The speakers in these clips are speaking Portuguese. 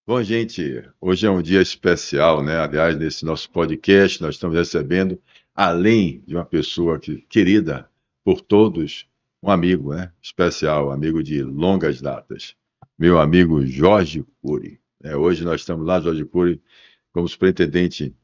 Bom, gente, hoje é um dia especial, né? Aliás, nesse nosso podcast, nós estamos recebendo, além de uma pessoa querida por todos, um amigo, né? Especial, amigo de longas datas, meu amigo Jorge Cury. Hoje nós estamos lá, Jorge Cury, como superintendente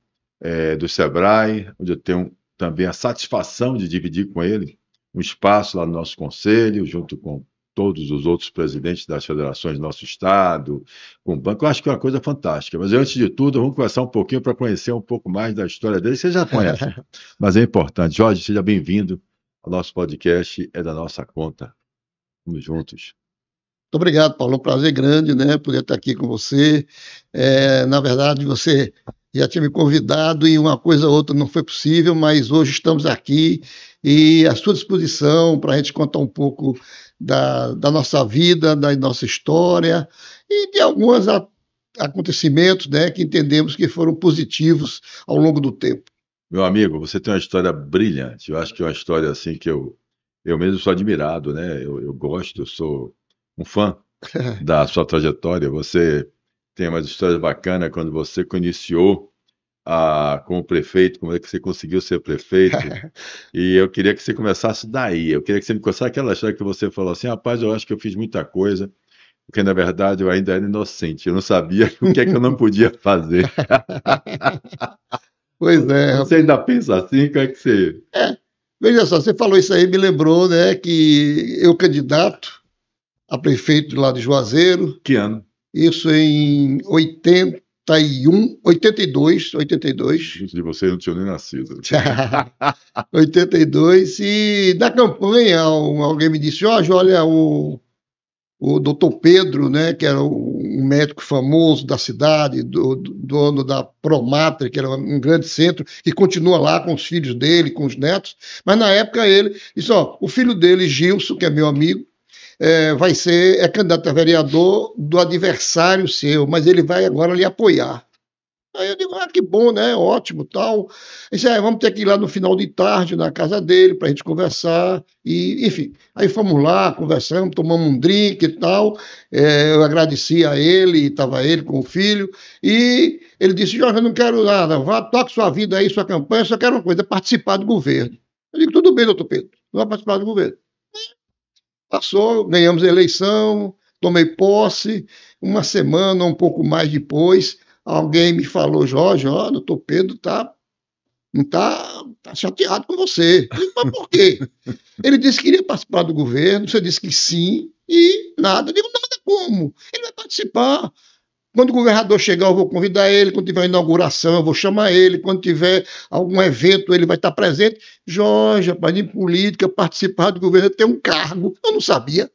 do Sebrae, onde eu tenho também a satisfação de dividir com ele um espaço lá no nosso conselho, junto com todos os outros presidentes das federações do nosso estado, com o banco. Eu acho que é uma coisa fantástica. Mas antes de tudo, vamos conversar um pouquinho para conhecer um pouco mais da história dele. Você já conhece, mas é importante. Jorge, seja bem-vindo ao nosso podcast, é da nossa conta. Vamos juntos. Muito obrigado, Paulo. É um prazer grande, né, poder estar aqui com você. Na verdade, você já tinha me convidado e uma coisa ou outra não foi possível, mas hoje estamos aqui e à sua disposição para a gente contar um pouco da nossa vida, da nossa história e de alguns acontecimentos, né, que entendemos que foram positivos ao longo do tempo. Meu amigo, você tem uma história brilhante. Eu acho que é uma história assim que eu mesmo sou admirado, né? Eu gosto, eu sou um fã da sua trajetória. Você tem umas histórias bacanas quando você iniciou como prefeito, como é que você conseguiu ser prefeito. E eu queria que você começasse daí. Eu queria que você me contasse aquela história que você falou assim, rapaz, eu acho que eu fiz muita coisa, porque na verdade eu ainda era inocente. Eu não sabia o que é que eu não podia fazer. Pois é. Você ainda pensa assim? Como é que você... Veja só, você falou isso aí, me lembrou, né, que eu candidato a prefeito lá de Juazeiro. Que ano? Isso em 81, 82. Muitos de vocês não tinham nem nascido. 82, e na campanha alguém me disse, Jorge, olha, o doutor Pedro, né, que era um médico famoso da cidade, dono da Promatre, que era um grande centro, que continua lá com os filhos dele, com os netos, mas na época ele disse, ó, o filho dele, Gilson, que é meu amigo, é candidato a vereador do adversário seu, mas ele vai agora lhe apoiar. Aí eu digo, que bom, né? Ótimo, tal. Disse, vamos ter que ir lá no final de tarde na casa dele para a gente conversar. E, enfim, aí fomos lá, conversamos, tomamos um drink e tal. Eu agradeci a ele, estava ele com o filho. E ele disse, Jorge, eu não quero nada, vá, toque sua vida aí, sua campanha, só quero uma coisa, participar do governo. Eu digo, tudo bem, doutor Pedro, vou participar do governo. Passou, ganhamos a eleição, tomei posse, uma semana, um pouco mais depois, alguém me falou, Jorge, ó, doutor Pedro não tá chateado com você. Eu disse, mas por quê? Ele disse que queria participar do governo, você disse que sim, e nada. Eu digo, nada como? Ele vai participar. Quando o governador chegar, eu vou convidar ele. Quando tiver inauguração, eu vou chamar ele. Quando tiver algum evento, ele vai estar presente. Jorge, rapaz, em política, participar do governo, ter um cargo. Eu não sabia.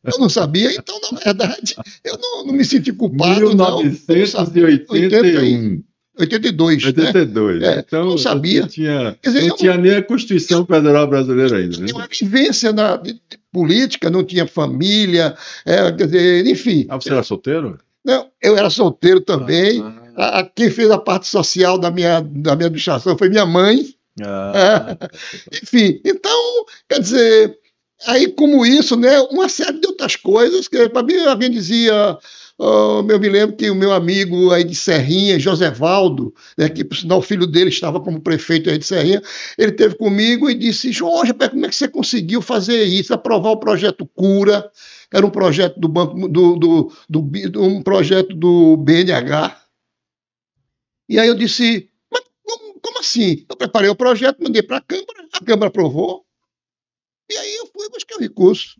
Eu não sabia, então, na verdade, eu não me senti culpado. 1981. 82. 82. Né? Então, não sabia. Não tinha nem a Constituição Federal Brasileira ainda. Não tinha uma vivência de política, não tinha família, quer dizer, enfim. Você era solteiro? Não, eu era solteiro também. Quem fez a parte social da minha administração foi minha mãe. Enfim, então, quer dizer, aí como isso, né, uma série de outras coisas que para mim alguém dizia, eu me lembro que o meu amigo aí de Serrinha, Josevaldo, né, que por sinal o filho dele estava como prefeito aí de Serrinha, ele esteve comigo e disse, Jorge, como é que você conseguiu fazer isso, aprovar o projeto Cura, era um projeto do banco, um projeto do BNH. E aí eu disse, mas como assim? Eu preparei o projeto, mandei para a Câmara aprovou, e aí eu fui buscar o recurso.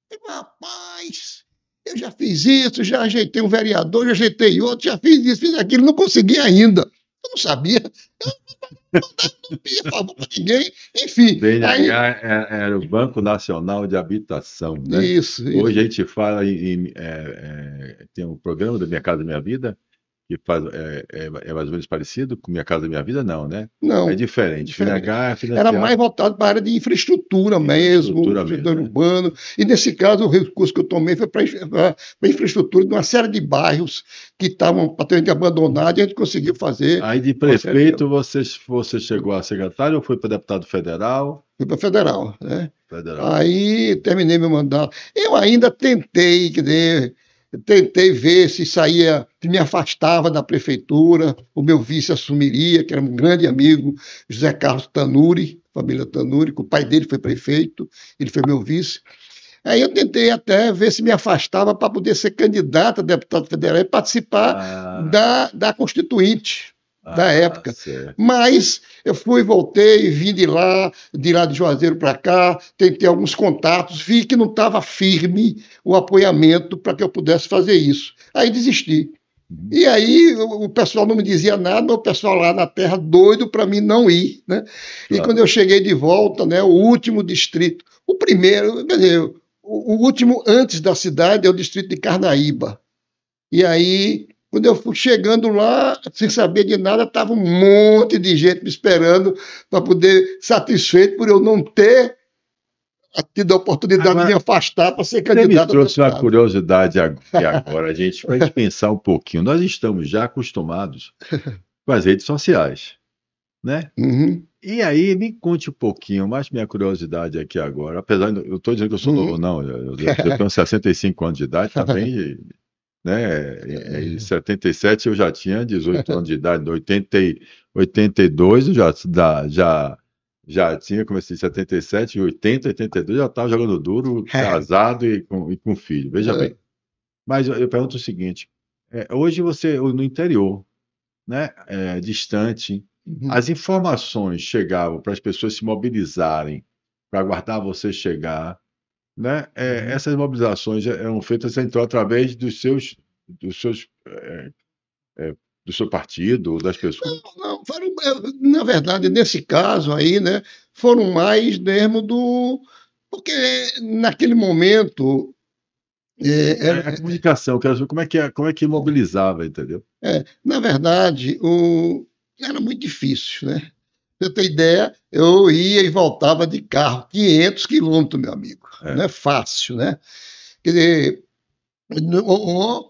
Eu falei, rapaz, eu já fiz isso, já ajeitei um vereador, já ajeitei outro, já fiz isso, fiz aquilo, não consegui ainda. Eu não sabia. Eu não pedia favor para ninguém, enfim. BNH aí... era o Banco Nacional de Habitação, né? Isso. Hoje a gente fala tem um programa da Minha Casa Minha Vida, que é mais ou menos parecido com Minha Casa Minha Vida, não, né? Não. É diferente. BNH era mais voltado para a área de infraestrutura mesmo, urbano. E nesse caso, o recurso que eu tomei foi para a infraestrutura de uma série de bairros que estavam praticamente abandonados e a gente conseguiu fazer. Aí de prefeito você chegou a secretário ou foi para deputado federal? Fui para federal, né? Federal. Aí terminei meu mandato. Eu ainda tentei, quer dizer, tentei ver se saía, se me afastava da prefeitura, o meu vice assumiria, que era um grande amigo, José Carlos Tanuri, família Tanuri, que o pai dele foi prefeito, ele foi meu vice. Aí eu tentei até ver se me afastava para poder ser candidato a deputado federal e participar Ah, da Constituinte da ah, época. certo. Mas eu fui, voltei, vim de lá de Juazeiro para cá, tentei alguns contatos, vi que não estava firme o apoiamento para que eu pudesse fazer isso. Aí desisti. Uhum. E aí o pessoal não me dizia nada, mas o pessoal lá na terra doido para mim não ir, né? E quando Claro. eu cheguei de volta, né, o último distrito, o primeiro, quer dizer, o último antes da cidade é o distrito de Carnaíba. E aí, quando eu fui chegando lá, sem saber de nada, estava um monte de gente me esperando para poder, satisfeito por eu não ter tido a oportunidade de me Agora, afastar para ser você me candidato a trouxe uma deputado. curiosidade aqui agora, gente, para a gente pensar um pouquinho. Nós estamos já acostumados com as redes sociais, né? Uhum, E aí, me conte um pouquinho, mais minha curiosidade aqui agora, apesar de eu estou dizendo que eu sou novo, uhum. não, eu tenho 65 anos de idade, também, né? Em 77 eu já tinha 18 anos de idade, em 82 eu já tinha, comecei em 77, em 80, 82 eu já estava jogando duro, casado e com filho, veja bem. Mas eu pergunto o seguinte, hoje você, no interior, né, distante, Uhum. as informações chegavam para as pessoas se mobilizarem para aguardar você chegar, né? Uhum. Essas mobilizações eram feitas então através dos seus, do seu partido, das pessoas. Não, na verdade, nesse caso aí, né, foram mais mesmo do. Porque naquele momento. A comunicação, eu quero saber como é que mobilizava, entendeu? Na verdade, era muito difícil, né? Pra você ter ideia, eu ia e voltava de carro, 500 quilômetros, meu amigo. Não É. é fácil, né? Quer dizer,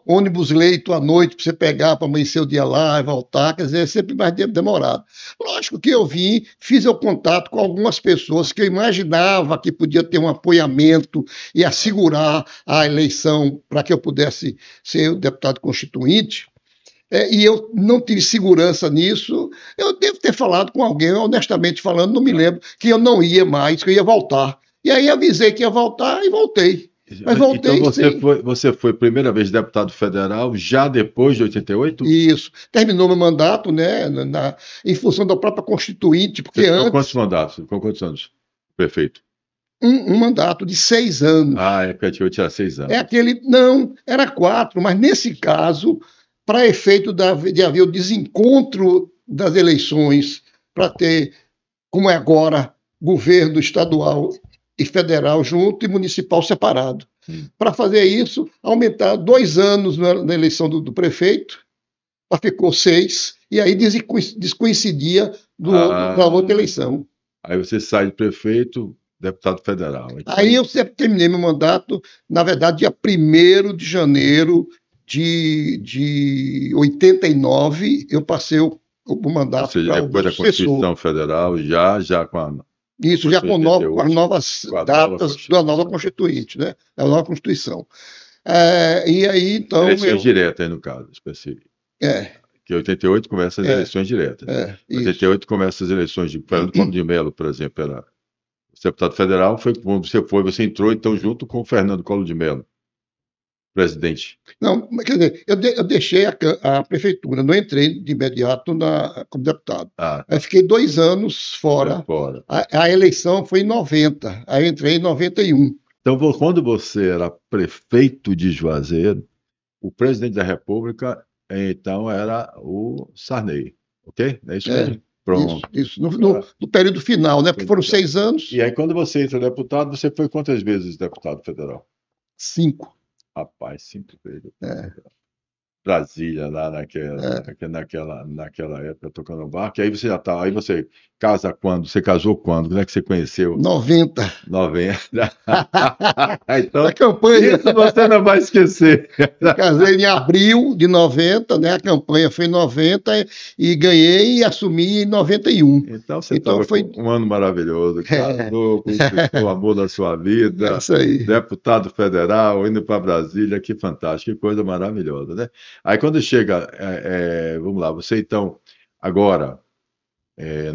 ônibus leito à noite para você pegar para amanhecer o dia lá e voltar, quer dizer, é sempre mais demorado. Lógico que eu vim, fiz o contato com algumas pessoas que eu imaginava que podia ter um apoiamento e assegurar a eleição para que eu pudesse ser o deputado constituinte. E eu não tive segurança nisso. Eu devo ter falado com alguém, honestamente falando, não me lembro, que eu não ia mais, que eu ia voltar. E aí avisei que ia voltar e voltei. Mas Então voltei você sem. foi, você foi primeira vez deputado federal já depois de 88? Isso. Terminou meu mandato, né, em função da própria Constituinte, Você porque ficou quantos antes, mandatos? Ficou quantos anos? Prefeito. um mandato de 6 anos. Ah, é porque a tinha 6 anos. É aquele. Não, era 4, mas nesse caso, para efeito de haver o desencontro das eleições, para ter, como é agora, governo estadual e federal junto e municipal separado. Hum. Para fazer isso, aumentar 2 anos na eleição do prefeito, ficou 6, e aí descoincidia da outra Ah, eleição. aí você sai de prefeito, deputado federal. Aí eu sempre terminei meu mandato, na verdade, dia 1º de janeiro de 89, eu passei o Ou mandato seja, para o depois meu da sucessor. Constituição Federal, já com a Isso já Constituição de com as 88, novas com a nova datas da nova Constituição. Constituinte, né? Da nova Constituição. E aí, então, Eleições diretas, aí, no caso, específico. é, Que em 88 começam as é, eleições diretas. Em isso. 88 começam as eleições de Fernando Collor de Mello, por exemplo, era deputado federal, foi quando você entrou então junto com o Fernando Collor de Mello, presidente. Não, quer dizer, eu deixei a prefeitura, não entrei de imediato como deputado. Ah, Aí tá. fiquei 2 anos Foi fora. fora. A eleição foi em 90, aí eu entrei em 91. Então, quando você era prefeito de Juazeiro, o presidente da República, então, era o Sarney, ok? É isso É, mesmo? Pronto. isso. No período final, né? Porque foram Então, 6 anos, e aí, quando você entra deputado, você foi quantas vezes deputado federal? 5. Rapaz, 5 vezes deputado É. federal. Brasília, lá naquela época, tocando barco. E aí você já tá, aí você casa quando? Você casou quando? Quando é que você conheceu? 90. 90. A Então, campanha, isso você não vai esquecer. me casei em abril de 90, né? A campanha foi em 90 e ganhei e assumi em 91. Então você Então estava foi com um ano maravilhoso, é, casou, conquistou o amor da sua é vida, isso aí. deputado federal, indo para Brasília, que fantástico, que coisa maravilhosa, né? Aí quando chega, vamos lá, você então, agora,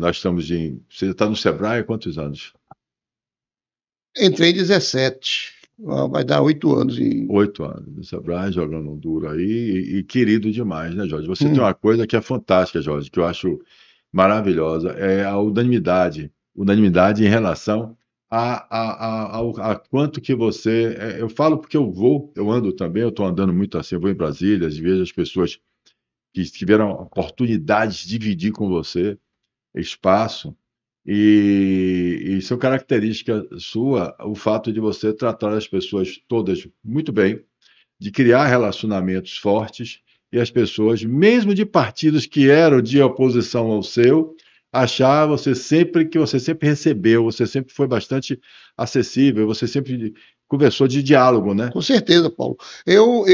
nós estamos você está no Sebrae há quantos anos? Entrei em 17. Vai dar 8 anos. 8 anos no Sebrae, jogando um duro aí, e querido demais, né, Jorge? Você tem Hum, uma coisa que é fantástica, Jorge, que eu acho maravilhosa, é a unanimidade. Unanimidade em relação a quanto que você. Eu falo porque eu ando também, eu estou andando muito assim, eu vou em Brasília, às vezes as pessoas que tiveram oportunidades de dividir com você espaço, e são característica sua o fato de você tratar as pessoas todas muito bem, de criar relacionamentos fortes, e as pessoas, mesmo de partidos que eram de oposição ao seu, achar que você sempre recebeu, você sempre foi bastante acessível, você sempre conversou de diálogo, né? com certeza, Paulo. Eu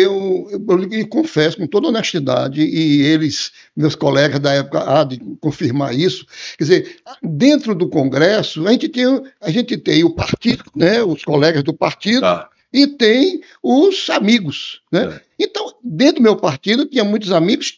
lhe confesso com toda honestidade, e eles, meus colegas da época, há de confirmar isso. Quer dizer, dentro do Congresso, a gente tem o partido, né, os colegas do partido, Tá, e tem os amigos, né? é. Então, dentro do meu partido, tinha muitos amigos,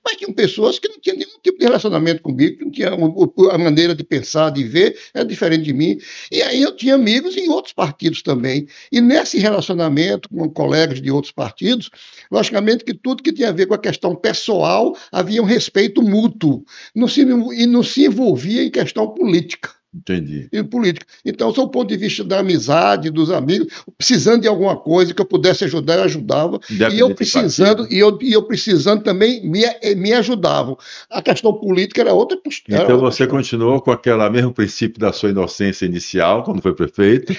mas tinham pessoas que não tinham nenhum tipo de relacionamento comigo, que não tinham a maneira de pensar, de ver, era diferente de mim. E aí eu tinha amigos em outros partidos também. E nesse relacionamento com colegas de outros partidos, logicamente que tudo que tinha a ver com a questão pessoal havia um respeito mútuo, e não se envolvia em questão política. Entendi. E política. Então, do ponto de vista da amizade, dos amigos, precisando de alguma coisa que eu pudesse ajudar, eu ajudava. Independente de partido. E eu precisando também me ajudavam. A questão política era outra, era Então outra você questão. continuou com aquele mesmo princípio da sua inocência inicial, quando foi prefeito,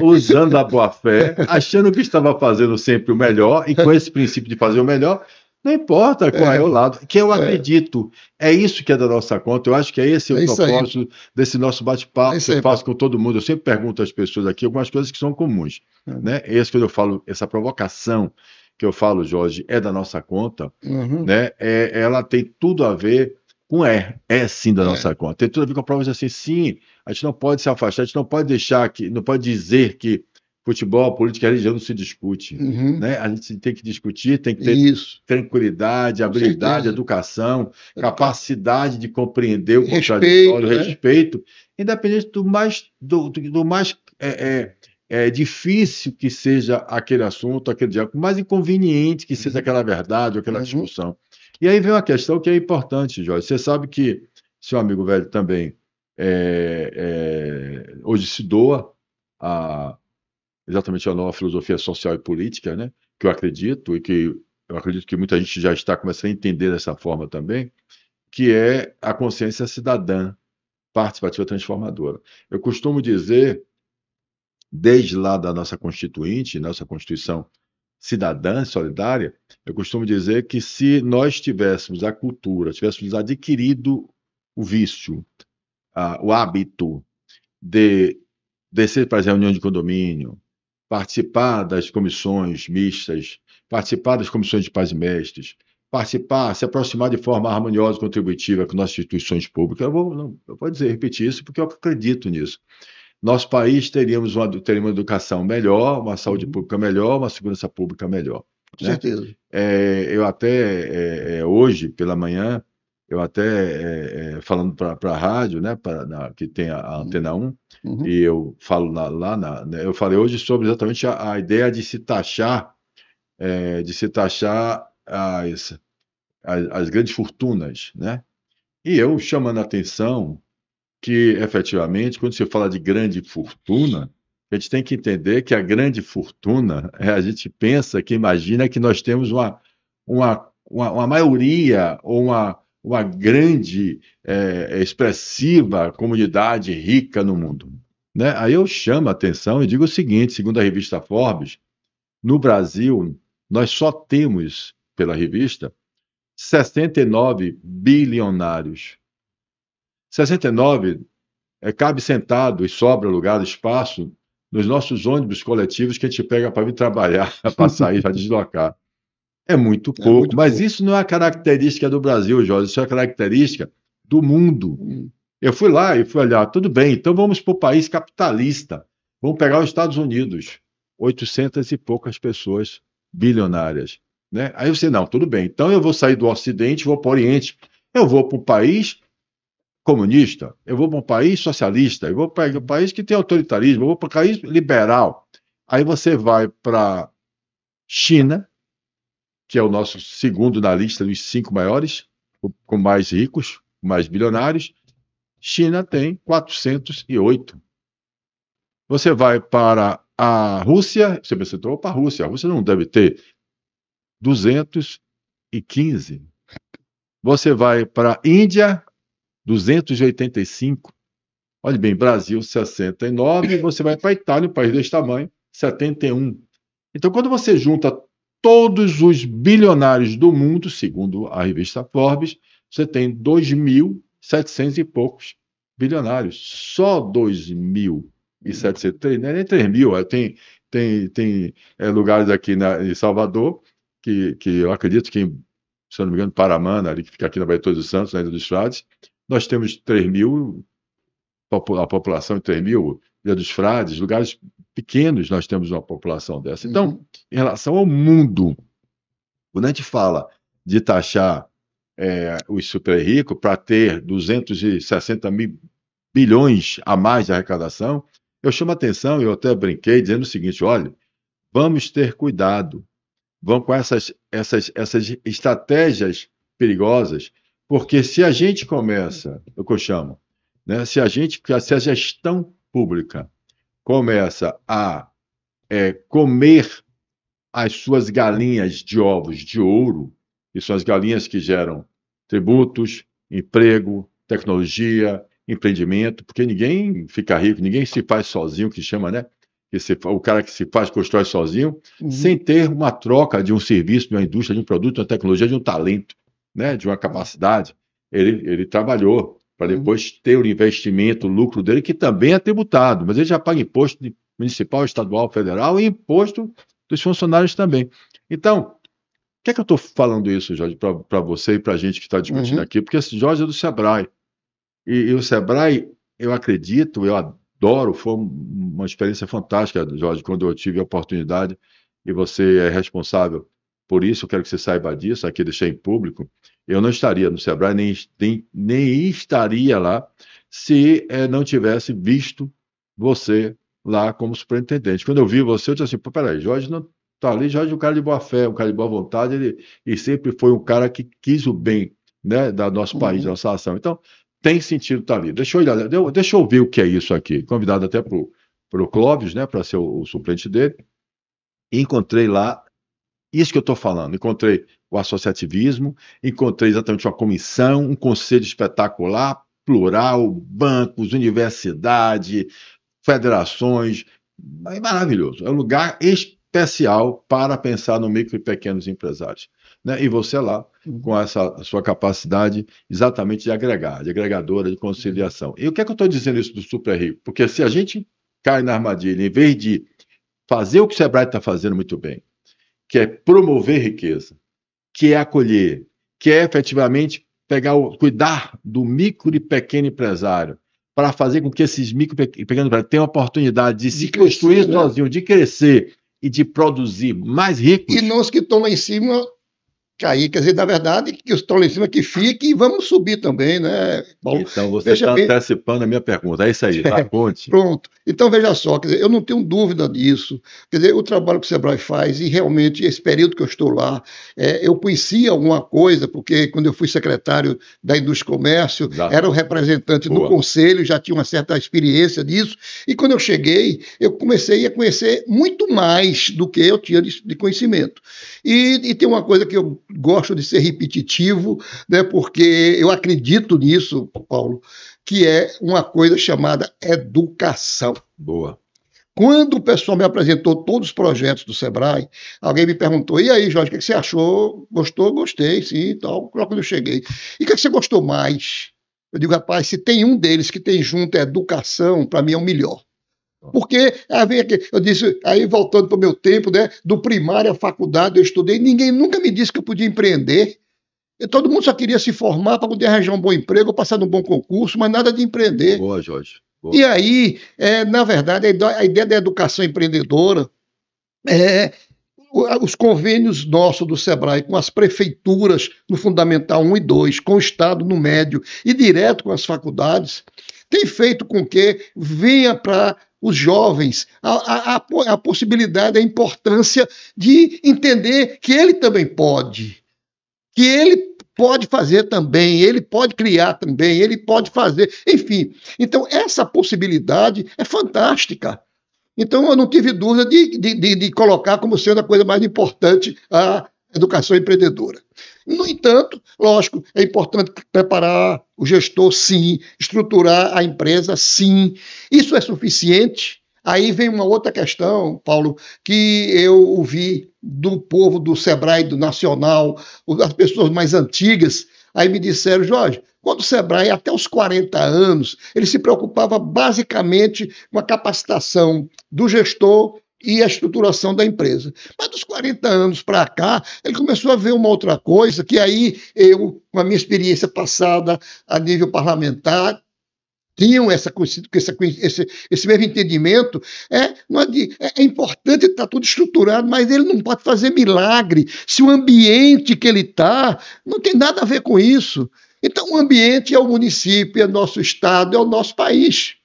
usando a boa-fé, achando que estava fazendo sempre o melhor, e com esse princípio de fazer o melhor, não importa qual é o lado, que eu É, acredito. É isso que é da nossa conta. Eu acho que é esse o é isso aí. propósito desse nosso É bate-papo que isso eu aí, faço Paulo. com todo mundo. Eu sempre pergunto às pessoas aqui algumas coisas que são comuns, né? Esse que eu falo, essa provocação que eu falo, Jorge, é da nossa conta, Uhum. né? Ela tem tudo a ver com é sim da É, nossa conta. Tem tudo a ver com a prova de assim, sim, a gente não pode se afastar, a gente não pode deixar que, não pode dizer que futebol, política e religião não se discute, uhum. né? A gente tem que discutir, tem que ter Isso, tranquilidade, com habilidade, certeza. educação, Educar. capacidade de compreender o contraditório, Respeito, né? respeito, independente do mais difícil que seja aquele assunto, aquele diálogo, mais inconveniente que seja Uhum. aquela verdade ou aquela Uhum. discussão. E aí vem uma questão que é importante, Jorge. Você sabe que seu amigo velho também hoje se doa a, exatamente a nova filosofia social e política, né? Que eu acredito, eu acredito que muita gente já está começando a entender dessa forma também, que é a consciência cidadã, participativa transformadora. Eu costumo dizer, desde lá da nossa Constituinte, nossa Constituição cidadã e solidária, eu costumo dizer que se nós tivéssemos a cultura, tivéssemos adquirido o vício, o hábito de descer para as reuniões de condomínio, participar das comissões mistas, participar das comissões de pais e mestres, participar, se aproximar de forma harmoniosa e contributiva com nossas instituições públicas. Eu vou dizer, repetir isso porque eu acredito nisso. Nosso país teria uma educação melhor, uma saúde Uhum. pública melhor, uma segurança pública melhor, Com né? certeza. Eu até, hoje, pela manhã, eu até, falando para a rádio, né, que tem a Uhum. Antena 1, Uhum. e eu falo né, eu falei hoje sobre exatamente a ideia de se taxar as grandes fortunas, né? E eu chamando a atenção que, efetivamente, quando se fala de grande fortuna, a gente tem que entender que a grande fortuna, a gente pensa, que imagina que nós temos uma maioria ou uma grande, expressiva comunidade rica no mundo, né? Aí eu chamo a atenção e digo o seguinte, segundo a revista Forbes, no Brasil, nós só temos pela revista, 69 bilionários. 69 cabe sentado e sobra lugar, espaço, nos nossos ônibus coletivos que a gente pega para vir trabalhar, para sair, para deslocar. É muito pouco, mas isso não é a característica do Brasil, Jorge, isso é a característica do mundo. Eu fui lá e fui olhar, tudo bem, então vamos para o país capitalista, vamos pegar os Estados Unidos, 800 e poucas pessoas bilionárias. Né? Aí você, não, tudo bem, então eu vou sair do Ocidente, vou para o Oriente, eu vou para um país comunista, eu vou para um país socialista, eu vou para um país que tem autoritarismo, eu vou para um país liberal. Aí você vai para China, que é o nosso segundo na lista dos 5 maiores, com mais ricos, mais bilionários. China tem 408. Você vai para a Rússia, você pensa, para a Rússia não deve ter 215. Você vai para a Índia, 285. Olha bem, Brasil, 69. Você vai para a Itália, um país desse tamanho, 71. Então, quando você junta todos os bilionários do mundo, segundo a revista Forbes, você tem 2.700 e poucos bilionários. Só 2.700, não é nem 3.000. Tem lugares aqui em Salvador, que eu acredito que, se eu não me engano, Paramana, ali, que fica aqui na Baía de Todos os Santos, na Ilha dos Frades, nós temos 3.000, a população de 3.000, Ilha dos Frades, lugares pequenos nós temos uma população dessa. Então, em relação ao mundo, quando a gente fala de taxar os super ricos para ter 260 mil bilhões a mais de arrecadação, eu chamo a atenção, eu até brinquei dizendo o seguinte, olha, vamos ter cuidado, vamos com essas estratégias perigosas, porque se a gente começa, é o que eu chamo, né, se a gestão pública começa a comer as suas galinhas de ovos de ouro, que são as galinhas que geram tributos, emprego, tecnologia, empreendimento, porque ninguém fica rico, ninguém se faz sozinho, que chama, né? O cara que se faz, constrói sozinho, sem ter uma troca de um serviço, de uma indústria, de um produto, de uma tecnologia, de um talento, né? De uma capacidade. Ele trabalhou para depois ter o investimento, o lucro dele, que também é tributado, mas ele já paga imposto municipal, estadual, federal e imposto dos funcionários também. Então, por que é que eu estou falando isso, Jorge, para você e para a gente que está discutindo aqui? Porque esse Jorge é do Sebrae. E o Sebrae, eu acredito, eu adoro, foi uma experiência fantástica, Jorge, quando eu tive a oportunidade, e você é responsável por isso, eu quero que você saiba disso, aqui deixei em público, eu não estaria no Sebrae, nem estaria lá, se não tivesse visto você lá como superintendente. Quando eu vi você, eu disse assim, peraí, Jorge não está ali, Jorge é um cara de boa fé, um cara de boa vontade, e sempre foi um cara que quis o bem, né, do nosso país, da nossa nação. Então, tem sentido estar ali. Deixa eu ver o que é isso aqui. Convidado até para o Clóvis, né, para ser o suplente dele. E encontrei lá isso que eu estou falando. Encontrei o associativismo, encontrei exatamente uma comissão, um conselho espetacular, plural, bancos, universidade, federações. É maravilhoso. É um lugar especial para pensar no micro e pequenos empresários. Né? E você lá, com essa sua capacidade exatamente de agregar, de agregadora, de conciliação. E o que é que eu estou dizendo isso do super rico? Porque se a gente cai na armadilha, em vez de fazer o que o Sebrae está fazendo muito bem, que é promover riqueza, que é acolher, que é efetivamente cuidar do micro e pequeno empresário, para fazer com que esses micro e pequenos empresários tenham a oportunidade de se construir sozinho, de crescer e de produzir mais ricos. E não os que estão lá em cima cair, quer dizer, na verdade, que os que estão lá em cima que fiquem e vamos subir também, né, Paulo? Então, você está antecipando a minha pergunta, é isso aí, tá? Conte. Pronto. Então, veja só, quer dizer, eu não tenho dúvida disso, quer dizer, o trabalho que o Sebrae faz, e realmente, esse período que eu estou lá, eu conhecia alguma coisa, porque quando eu fui secretário da Indústria e Comércio, era o representante no conselho, já tinha uma certa experiência disso, e quando eu cheguei, eu comecei a conhecer muito mais do que eu tinha de conhecimento. E tem uma coisa que eu gosto de ser repetitivo, né, porque eu acredito nisso, Paulo, que é uma coisa chamada educação. Boa. Quando o pessoal me apresentou todos os projetos do Sebrae, alguém me perguntou: e aí, Jorge, o que você achou? Gostou? Gostei, sim, e tal. Quando eu cheguei. E o que você gostou mais? Eu digo, rapaz, se tem um deles que tem junto a educação, para mim é o melhor. Porque, eu disse, aí voltando para o meu tempo, né, do primário à faculdade, eu estudei, ninguém nunca me disse que eu podia empreender. E todo mundo só queria se formar para poder arranjar um bom emprego, passar num bom concurso, mas nada de empreender. Boa, Jorge. Boa. E aí, na verdade, a ideia da educação empreendedora é os convênios nossos do Sebrae com as prefeituras no Fundamental 1 e 2, com o Estado no médio e direto com as faculdades, tem feito com que venha para os jovens a possibilidade, a importância de entender que ele também pode, que ele pode fazer também, ele pode criar também, ele pode fazer, enfim. Então, essa possibilidade é fantástica. Então, eu não tive dúvida de colocar como sendo a coisa mais importante a educação empreendedora. No entanto, lógico, é importante preparar o gestor, sim, estruturar a empresa, sim. Isso é suficiente? Aí vem uma outra questão, Paulo, que eu ouvi do povo do Sebrae, do Nacional, das pessoas mais antigas, aí me disseram, Jorge, quando o Sebrae, até os 40 anos, ele se preocupava basicamente com a capacitação do gestor e a estruturação da empresa. Mas dos 40 anos para cá, ele começou a ver uma outra coisa, que aí eu, com a minha experiência passada a nível parlamentar, tinham esse mesmo entendimento. É importante estar tudo estruturado, mas ele não pode fazer milagre se o ambiente que ele está não tem nada a ver com isso. Então, o ambiente é o município, é o nosso estado, é o nosso país.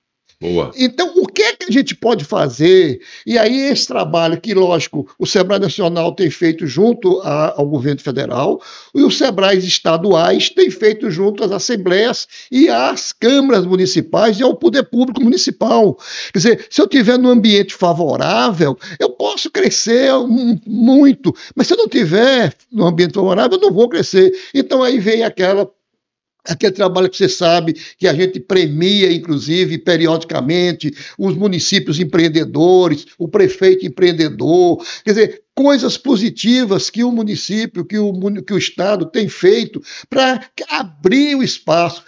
Boa. Então, o que é que a gente pode fazer? E aí, esse trabalho que, lógico, o Sebrae Nacional tem feito junto ao governo federal, e os Sebraes estaduais têm feito junto às assembleias e às câmaras municipais e ao poder público municipal. Quer dizer, se eu tiver num ambiente favorável, eu posso crescer muito, mas se eu não tiver num ambiente favorável, eu não vou crescer. Então, aí vem aquele trabalho que você sabe que a gente premia, inclusive, periodicamente, os municípios empreendedores, o prefeito empreendedor, quer dizer, coisas positivas que o município, que o Estado tem feito para abrir o espaço,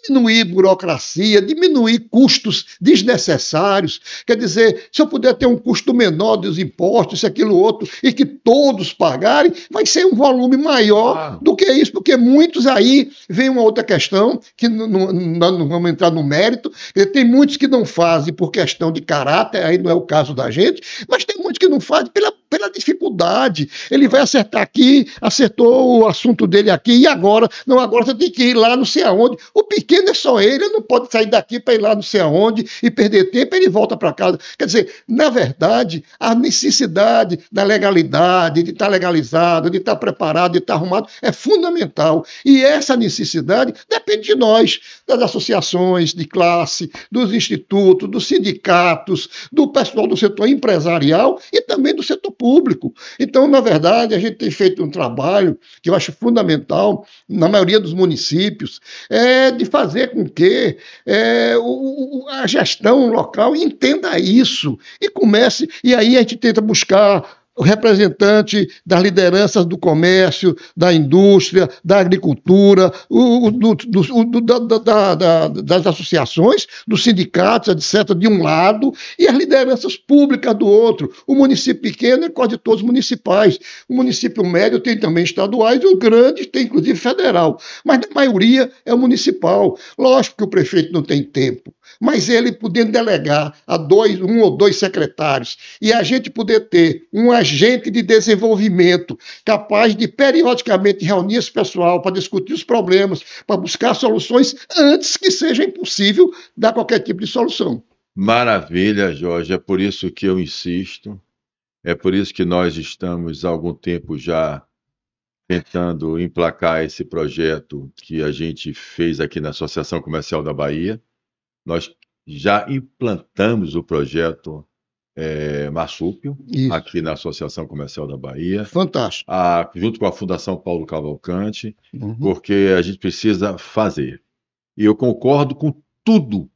diminuir burocracia, diminuir custos desnecessários. Quer dizer, se eu puder ter um custo menor dos impostos, isso, aquilo, outro, e que todos pagarem, vai ser um volume maior do que isso, porque muitos aí, vem uma outra questão, que não vamos entrar no mérito, tem muitos que não fazem por questão de caráter, aí não é o caso da gente, mas tem muitos que não fazem pela dificuldade. Ele vai acertar aqui, acertou o assunto dele aqui, e agora? Não, agora você tem que ir lá não sei aonde. O pequeno é só ele não pode sair daqui para ir lá não sei aonde e perder tempo, ele volta para casa. Quer dizer, na verdade, a necessidade da legalidade, de estar legalizado, de estar preparado, de estar arrumado, é fundamental. E essa necessidade depende de nós, das associações de classe, dos institutos, dos sindicatos, do pessoal do setor empresarial e também do setor público. Então, na verdade, a gente tem feito um trabalho que eu acho fundamental, na maioria dos municípios, de fazer com que a gestão local entenda isso e comece, e aí a gente tenta buscar o representante das lideranças do comércio, da indústria, da agricultura, das associações, dos sindicatos, etc., de um lado, e as lideranças públicas do outro. O município pequeno é quase todos municipais. O município médio tem também estaduais, e o grande tem, inclusive, federal. Mas a maioria é o municipal. Lógico que o prefeito não tem tempo, mas ele podendo delegar a um ou dois secretários e a gente poder ter um agente de desenvolvimento capaz de periodicamente reunir esse pessoal para discutir os problemas, para buscar soluções antes que seja impossível dar qualquer tipo de solução. Maravilha, Jorge. É por isso que eu insisto, é por isso que nós estamos há algum tempo já tentando emplacar esse projeto que a gente fez aqui na Associação Comercial da Bahia. Nós já implantamos o projeto Marsúpio, aqui na Associação Comercial da Bahia. Fantástico. Junto com a Fundação Paulo Cavalcante, porque a gente precisa fazer. E eu concordo com tudo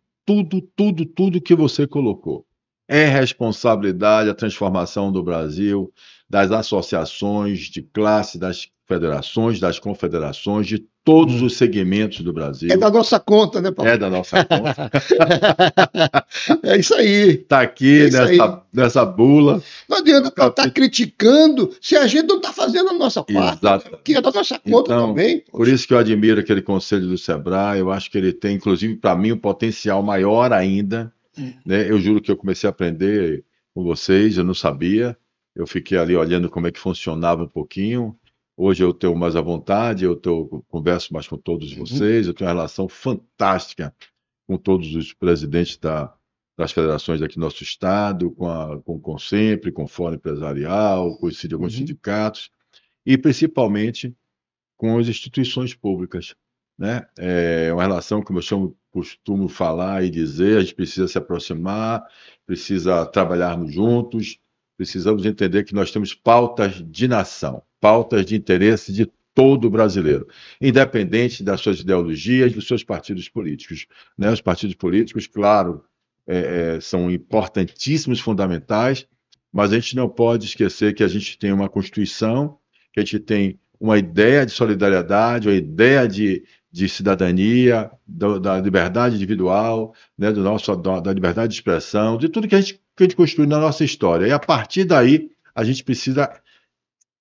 que você colocou. É responsabilidade a transformação do Brasil, das associações de classe, das federações, das confederações, de todos os segmentos do É Brasil. da nossa conta, né, É Paulo? da nossa conta. É isso aí. Está É aqui isso aí. nessa bula, Não no adianta estar capítulo. criticando se a gente não está fazendo a nossa parte, né? Exato. Que é da nossa conta Então, também, por poxa. isso que eu admiro aquele conselho do Sebrae, eu acho que ele tem, inclusive, para mim, um potencial maior ainda, né? Eu juro que eu comecei a aprender com vocês, eu não sabia, eu fiquei ali olhando como é que funcionava um pouquinho. Hoje eu tenho mais à vontade, converso mais com todos Uhum, vocês, eu tenho uma relação fantástica com todos os presidentes das federações aqui do nosso estado, com o Consempre, com o Fórum Empresarial, conheci de alguns uhum, sindicatos, e principalmente com as instituições públicas, né? É uma relação, como costumo falar e dizer, a gente precisa se aproximar, precisa trabalharmos juntos, precisamos entender que nós temos pautas de nação, pautas de interesse de todo brasileiro, independente das suas ideologias, dos seus partidos políticos, né? Os partidos políticos, claro, são importantíssimos, fundamentais, mas a gente não pode esquecer que a gente tem uma Constituição, que a gente tem uma ideia de solidariedade, uma ideia de cidadania, da liberdade individual, né, da liberdade de expressão, de tudo que a gente construiu na nossa história. E a partir daí, a gente precisa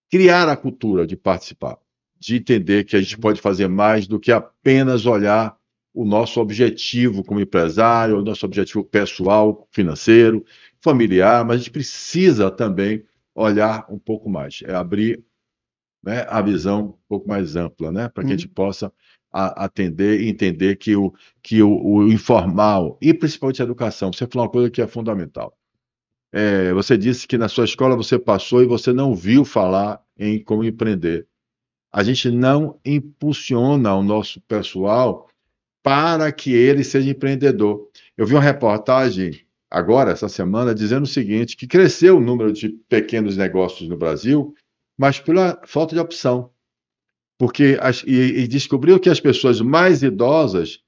criar a cultura de participar, de entender que a gente pode fazer mais do que apenas olhar o nosso objetivo como empresário, o nosso objetivo pessoal, financeiro, familiar, mas a gente precisa também olhar um pouco mais, abrir, né, a visão um pouco mais ampla, né, para que a gente uhum. possa atender e entender que o informal, e principalmente a educação, você falou uma coisa que é fundamental. Você disse que na sua escola você passou e você não viu falar em como empreender. A gente não impulsiona o nosso pessoal para que ele seja empreendedor. Eu vi uma reportagem agora, essa semana, dizendo o seguinte, que cresceu o número de pequenos negócios no Brasil, mas pela falta de opção. Porque e descobriu que as pessoas mais idosas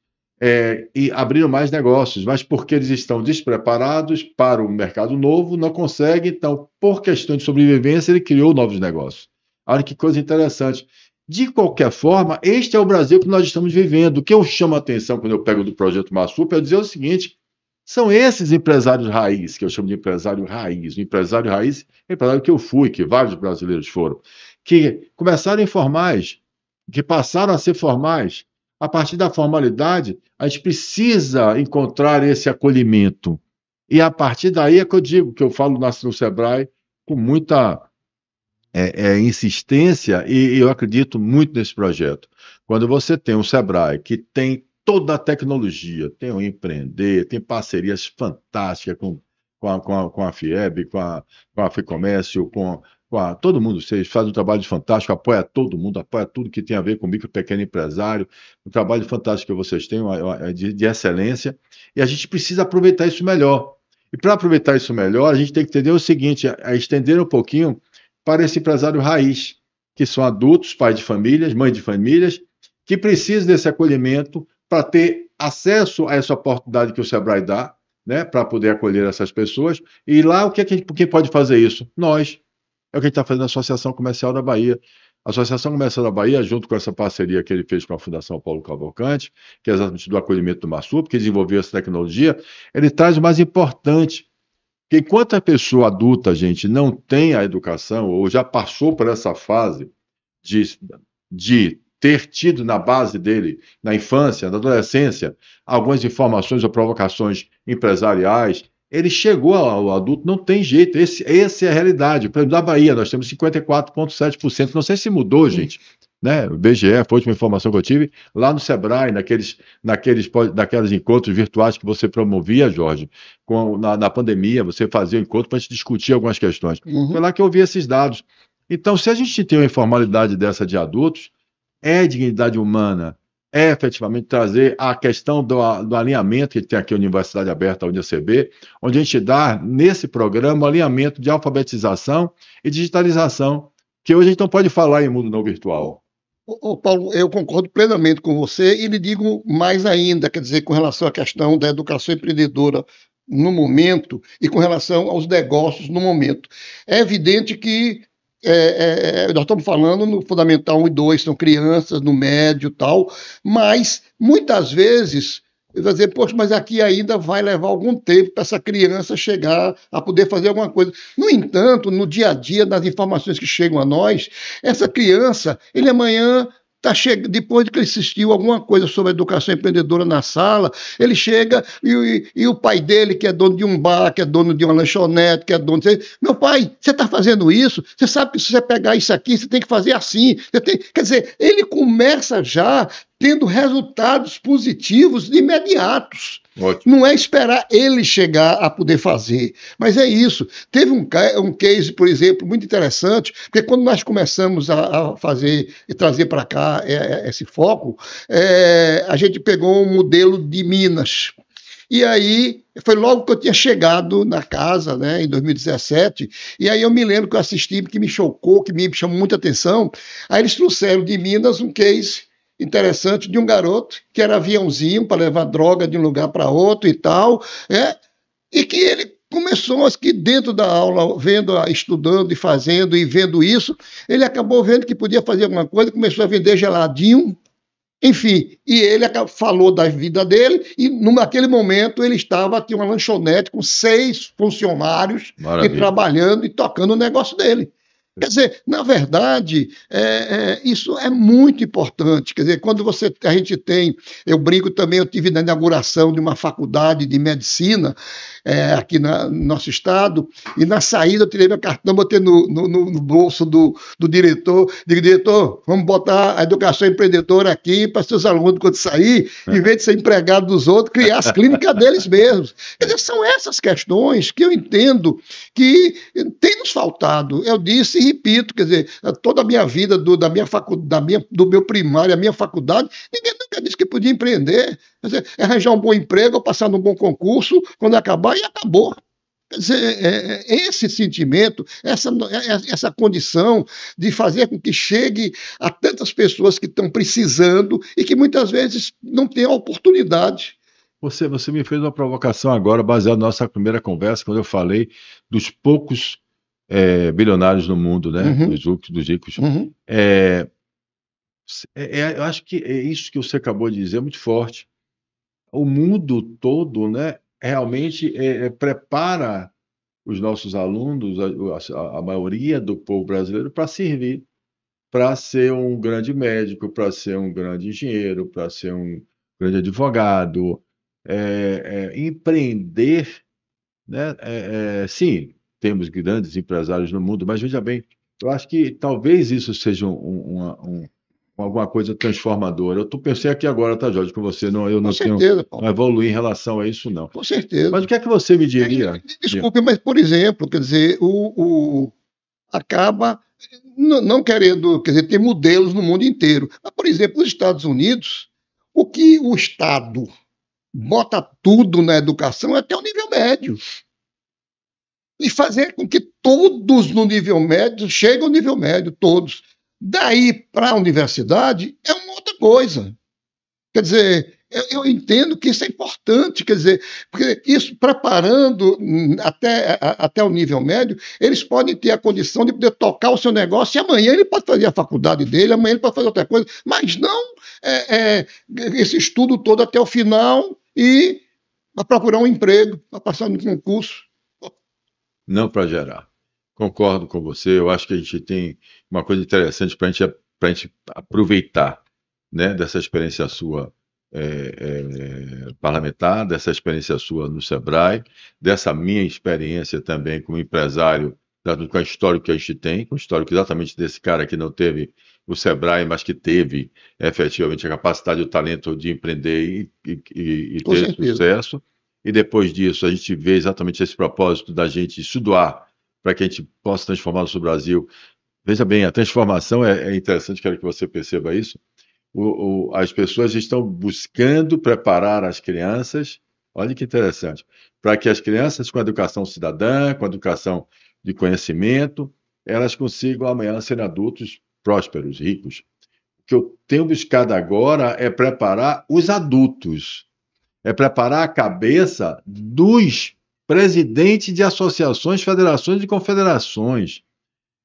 e abriram mais negócios, mas porque eles estão despreparados para o mercado novo, não conseguem, então, por questão de sobrevivência, ele criou novos negócios. Olha que coisa interessante. De qualquer forma, este é o Brasil que nós estamos vivendo. O que eu chamo a atenção quando eu pego do Projeto Massup é dizer o seguinte: são esses empresários raiz, que eu chamo de empresário raiz. O empresário raiz é o empresário que eu fui, que vários brasileiros foram, que começaram informais, que passaram a ser formais. A partir da formalidade, a gente precisa encontrar esse acolhimento. E a partir daí é que eu digo, que eu falo no Sebrae com muita insistência, e eu acredito muito nesse projeto. Quando você tem um Sebrae que tem toda a tecnologia, tem o Empreender, tem parcerias fantásticas com a FIEB, com a FEComércio, todo mundo, vocês fazem um trabalho fantástico, apoia todo mundo, apoia tudo que tem a ver com micro e pequeno empresário, um trabalho fantástico que vocês têm, de excelência, e a gente precisa aproveitar isso melhor. E para aproveitar isso melhor, a gente tem que entender o seguinte, estender um pouquinho para esse empresário raiz, que são adultos, pais de famílias, mães de famílias, que precisam desse acolhimento para ter acesso a essa oportunidade que o Sebrae dá, né, para poder acolher essas pessoas. E lá, quem pode fazer isso? Nós. É o que a gente está fazendo na Associação Comercial da Bahia. A Associação Comercial da Bahia, junto com essa parceria que ele fez com a Fundação Paulo Cavalcante, que é exatamente do acolhimento do Massup, que desenvolveu essa tecnologia, ele traz o mais importante, que enquanto a pessoa adulta, gente, não tem a educação, ou já passou por essa fase de, de ter tido na base dele, na infância, na adolescência, algumas informações ou provocações empresariais, ele chegou ao adulto, não tem jeito, essa é a realidade. Por exemplo, na Bahia, nós temos 54,7%, não sei se mudou, gente, né? O IBGE, foi a última informação que eu tive, lá no Sebrae, naqueles encontros virtuais que você promovia, Jorge, na pandemia, você fazia um encontro para a gente discutir algumas questões. Foi Uhum. lá que eu vi esses dados. Então, se a gente tem uma informalidade dessa de adultos, é dignidade humana, é efetivamente trazer a questão do alinhamento que tem aqui a Universidade Aberta, a UniCB, onde a gente dá, nesse programa, o alinhamento de alfabetização e digitalização, que hoje a gente não pode falar em mundo não virtual. Paulo, eu concordo plenamente com você e lhe digo mais ainda, quer dizer, com relação à questão da educação empreendedora no momento e com relação aos negócios no momento. É evidente que nós estamos falando no Fundamental 1 e 2, são crianças, no médio e tal, mas muitas vezes vai dizer, poxa, mas aqui ainda vai levar algum tempo para essa criança chegar a poder fazer alguma coisa. No entanto, no dia a dia, nas informações que chegam a nós, essa criança, ele amanhã depois de que ele assistiu alguma coisa sobre a educação empreendedora na sala, ele chega e o pai dele, que é dono de um bar, que é dono de uma lanchonete, que é dono de... Meu pai, você está fazendo isso? Você sabe que se você pegar isso aqui, você tem que fazer assim. Quer dizer, ele começa já tendo resultados positivos imediatos. Ótimo. Não é esperar ele chegar a poder fazer, mas é isso. Teve um case, por exemplo, muito interessante, porque quando nós começamos a fazer e trazer para cá esse foco, a gente pegou um modelo de Minas. E aí, foi logo que eu tinha chegado na casa, né, em 2017, e aí eu me lembro que eu assisti, que me chocou, que me chamou muita atenção. Aí eles trouxeram de Minas um case interessante de um garoto que era aviãozinho para levar droga de um lugar para outro e tal, e que ele começou aqui dentro da aula, estudando e fazendo e vendo isso, ele acabou vendo que podia fazer alguma coisa, começou a vender geladinho, enfim, e ele falou da vida dele, e naquele momento ele tinha uma lanchonete com 6 funcionários e trabalhando e tocando o negócio dele. Quer dizer, na verdade, isso é muito importante. Quer dizer, quando a gente tem... Eu brinco também, eu tive na inauguração de uma faculdade de medicina aqui no nosso estado, e na saída eu tirei meu cartão, botei no bolso do diretor, digo, diretor, vamos botar a educação empreendedora aqui para seus alunos, quando sair, em vez de ser empregado dos outros, criar as clínicas deles mesmos. Quer dizer, são essas questões que eu entendo que tem nos faltado. Eu disse e repito, quer dizer, toda a minha vida, do meu primário, a minha faculdade, ninguém nunca disse que podia empreender. Quer dizer, arranjar um bom emprego, passar num bom concurso, quando acabar, e acabou. Quer dizer, esse sentimento, essa condição de fazer com que chegue a tantas pessoas que estão precisando e que muitas vezes não têm a oportunidade. Você me fez uma provocação agora, baseada na nossa primeira conversa, quando eu falei dos poucos bilionários no mundo, né? Uhum. Dos ricos. Uhum. Eu acho que isso que você acabou de dizer é muito forte. O mundo todo, né, realmente prepara os nossos alunos, a maioria do povo brasileiro, para servir, para ser um grande médico, para ser um grande engenheiro, para ser um grande advogado. Empreender, né? Sim, temos grandes empresários no mundo, mas veja bem, eu acho que talvez isso seja alguma coisa transformadora. Eu pensei aqui agora, tá, Jorge, com você, eu não tenho a evoluir em relação a isso, não. Com certeza. Mas o que é que você me diria? Desculpe, mas, por exemplo, quer dizer, acaba não querendo, quer dizer, ter modelos no mundo inteiro. Mas, por exemplo, nos Estados Unidos, o que o Estado bota tudo na educação é até o nível médio. E fazer com que todos no nível médio cheguem ao nível médio, todos. Daí para a universidade é uma outra coisa. Quer dizer, eu entendo que isso é importante, quer dizer, porque isso preparando até o nível médio, eles podem ter a condição de poder tocar o seu negócio, e amanhã ele pode fazer a faculdade dele, amanhã ele pode fazer outra coisa, mas não esse estudo todo até o final e para procurar um emprego, para passar no concurso. Não para gerar. Concordo com você, eu acho que a gente tem uma coisa interessante para a gente aproveitar, né, dessa experiência sua parlamentar, dessa experiência sua no Sebrae, dessa minha experiência também como empresário, com a história que a gente tem, com o histórico exatamente desse cara que não teve o Sebrae, mas que teve efetivamente a capacidade e o talento de empreender e ter sucesso. E depois disso a gente vê exatamente esse propósito da gente estudar para que a gente possa transformar o nosso Brasil. Veja bem, a transformação é interessante, quero que você perceba isso. As pessoas estão buscando preparar as crianças, olha que interessante, para que as crianças com a educação cidadã, com a educação de conhecimento, elas consigam amanhã ser adultos prósperos, ricos. O que eu tenho buscado agora é preparar os adultos, é preparar a cabeça dos presidente de associações, federações e confederações.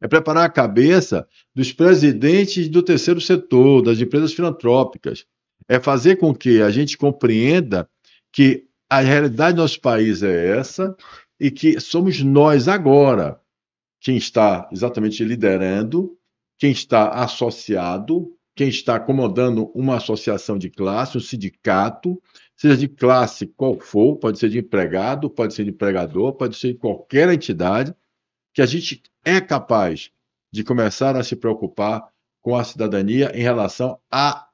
É preparar a cabeça dos presidentes do terceiro setor, das empresas filantrópicas. É fazer com que a gente compreenda que a realidade do nosso país é essa e que somos nós agora quem está exatamente liderando, quem está associado, quem está comandando uma associação de classe, um sindicato, seja de classe qual for, pode ser de empregado, pode ser de empregador, pode ser de qualquer entidade, que a gente é capaz de começar a se preocupar com a cidadania em relação a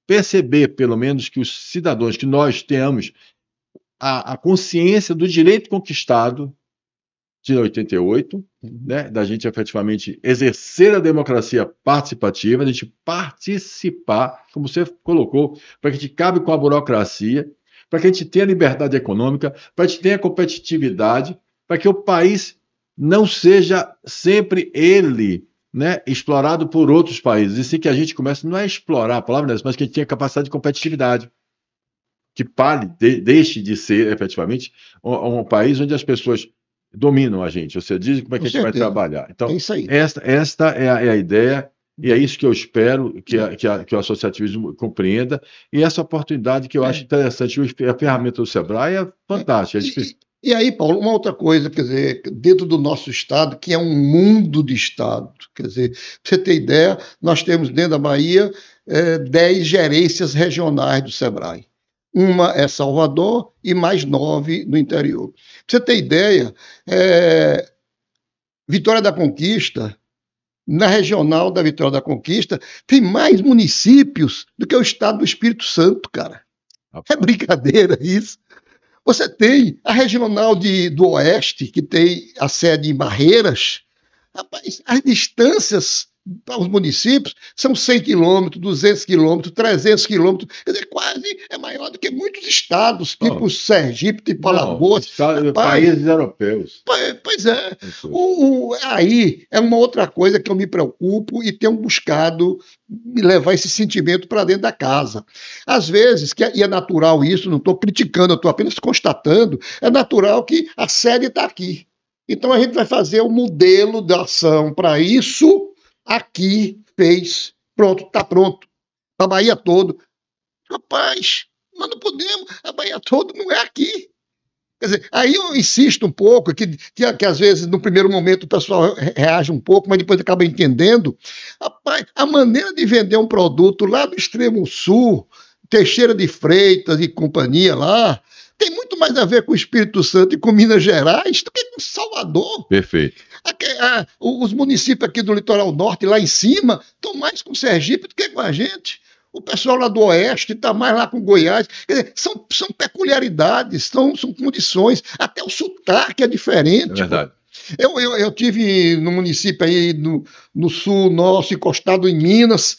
perceber, pelo menos, que os cidadãos, que nós tenhamos a consciência do direito conquistado de 88, né, da gente efetivamente exercer a democracia participativa, da gente participar, como você colocou, para que a gente cabe com a burocracia, para que a gente tenha liberdade econômica, para que a gente tenha competitividade, para que o país não seja sempre ele, né, explorado por outros países, e sim que a gente comece, não é explorar a palavra nessa, mas que a gente tenha capacidade de competitividade, que pare, deixe de ser efetivamente um país onde as pessoas dominam a gente, ou seja, dizem como é que a gente vai trabalhar. Então, é isso aí. esta é a ideia, e é isso que eu espero que o associativismo compreenda, e essa oportunidade que eu acho interessante, a ferramenta do Sebrae é fantástica. E aí, Paulo, uma outra coisa, quer dizer, dentro do nosso estado, que é um mundo de estado, quer dizer, para você ter ideia, nós temos dentro da Bahia 10 gerências regionais do Sebrae. Uma é Salvador e mais 9 no interior. Para você ter ideia, Vitória da Conquista, na regional da Vitória da Conquista, tem mais municípios do que o estado do Espírito Santo, cara. É brincadeira isso. Você tem a regional do Oeste, que tem a sede em Barreiras. Rapaz, as distâncias para os municípios são 100 quilômetros, 200 quilômetros, 300 quilômetros. Quer dizer, quase é maior do que muitos estados, tipo Sergipe, tipo Alagoas. Países europeus. Pois é. Aí é uma outra coisa que eu me preocupo e tenho buscado me levar esse sentimento para dentro da casa. Às vezes, e é natural isso, não estou criticando, eu estou apenas constatando, é natural que a sede está aqui. Então a gente vai fazer um modelo de ação para isso. Aqui fez, pronto, está pronto. A Bahia todo. Rapaz, nós não podemos, a Bahia todo não é aqui. Quer dizer, aí eu insisto um pouco, que às vezes no primeiro momento o pessoal reage um pouco, mas depois acaba entendendo. Rapaz, a maneira de vender um produto lá do extremo sul, Teixeira de Freitas e companhia lá, tem muito mais a ver com o Espírito Santo e com Minas Gerais do que com Salvador. Perfeito. Os municípios aqui do litoral norte, lá em cima, estão mais com Sergipe do que com a gente. O pessoal lá do Oeste está mais lá com Goiás. Quer dizer, são peculiaridades, são condições. Até o sotaque é diferente. É verdade. Eu tive no município aí no sul nosso, encostado em Minas.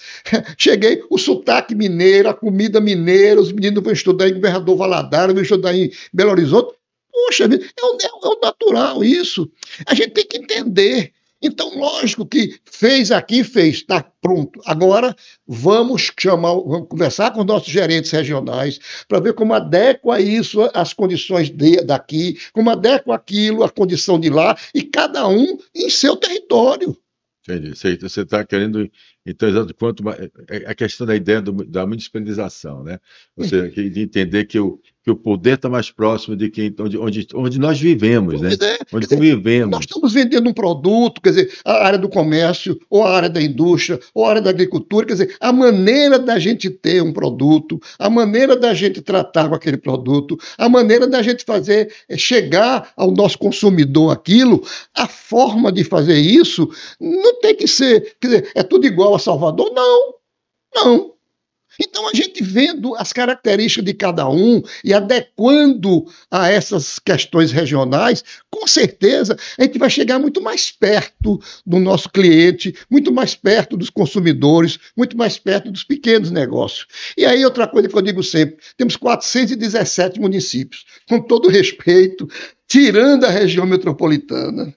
Cheguei, o sotaque mineiro, a comida mineira, os meninos vão estudar em Governador Valadares, vão estudar em Belo Horizonte. Poxa, é o natural isso. A gente tem que entender. Então, lógico que fez aqui, está pronto. Agora, vamos conversar com os nossos gerentes regionais para ver como adequa isso às condições daqui, como adequa aquilo à condição de lá, e cada um em seu território. Entendi. Você está querendo, então, exato quanto a questão da ideia da municipalização, né? Você de entender que o poder está mais próximo de onde nós vivemos, né? Onde convivemos. Nós estamos vendendo um produto, quer dizer, a área do comércio, ou a área da indústria, ou a área da agricultura, quer dizer, a maneira da gente ter um produto, a maneira da gente tratar com aquele produto, a maneira da gente fazer chegar ao nosso consumidor aquilo, a forma de fazer isso não tem que ser, quer dizer, é tudo igual a Salvador? Não. Então, a gente vendo as características de cada um e adequando a essas questões regionais, com certeza a gente vai chegar muito mais perto do nosso cliente, muito mais perto dos consumidores, muito mais perto dos pequenos negócios. E aí, outra coisa que eu digo sempre, temos 417 municípios, com todo respeito, tirando a região metropolitana.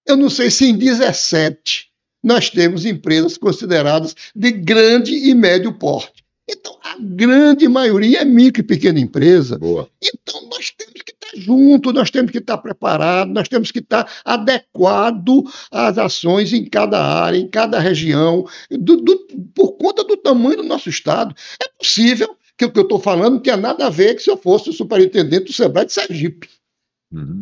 Eu não sei se em 17 nós temos empresas consideradas de grande e médio porte. Então, a grande maioria é micro e pequena empresa. Boa. Então, nós temos que estar junto, nós temos que estar preparados, nós temos que estar adequado às ações em cada área, em cada região, por conta do tamanho do nosso Estado. É possível que o que eu estou falando não tenha nada a ver que se eu fosse o superintendente do Sebrae de Sergipe.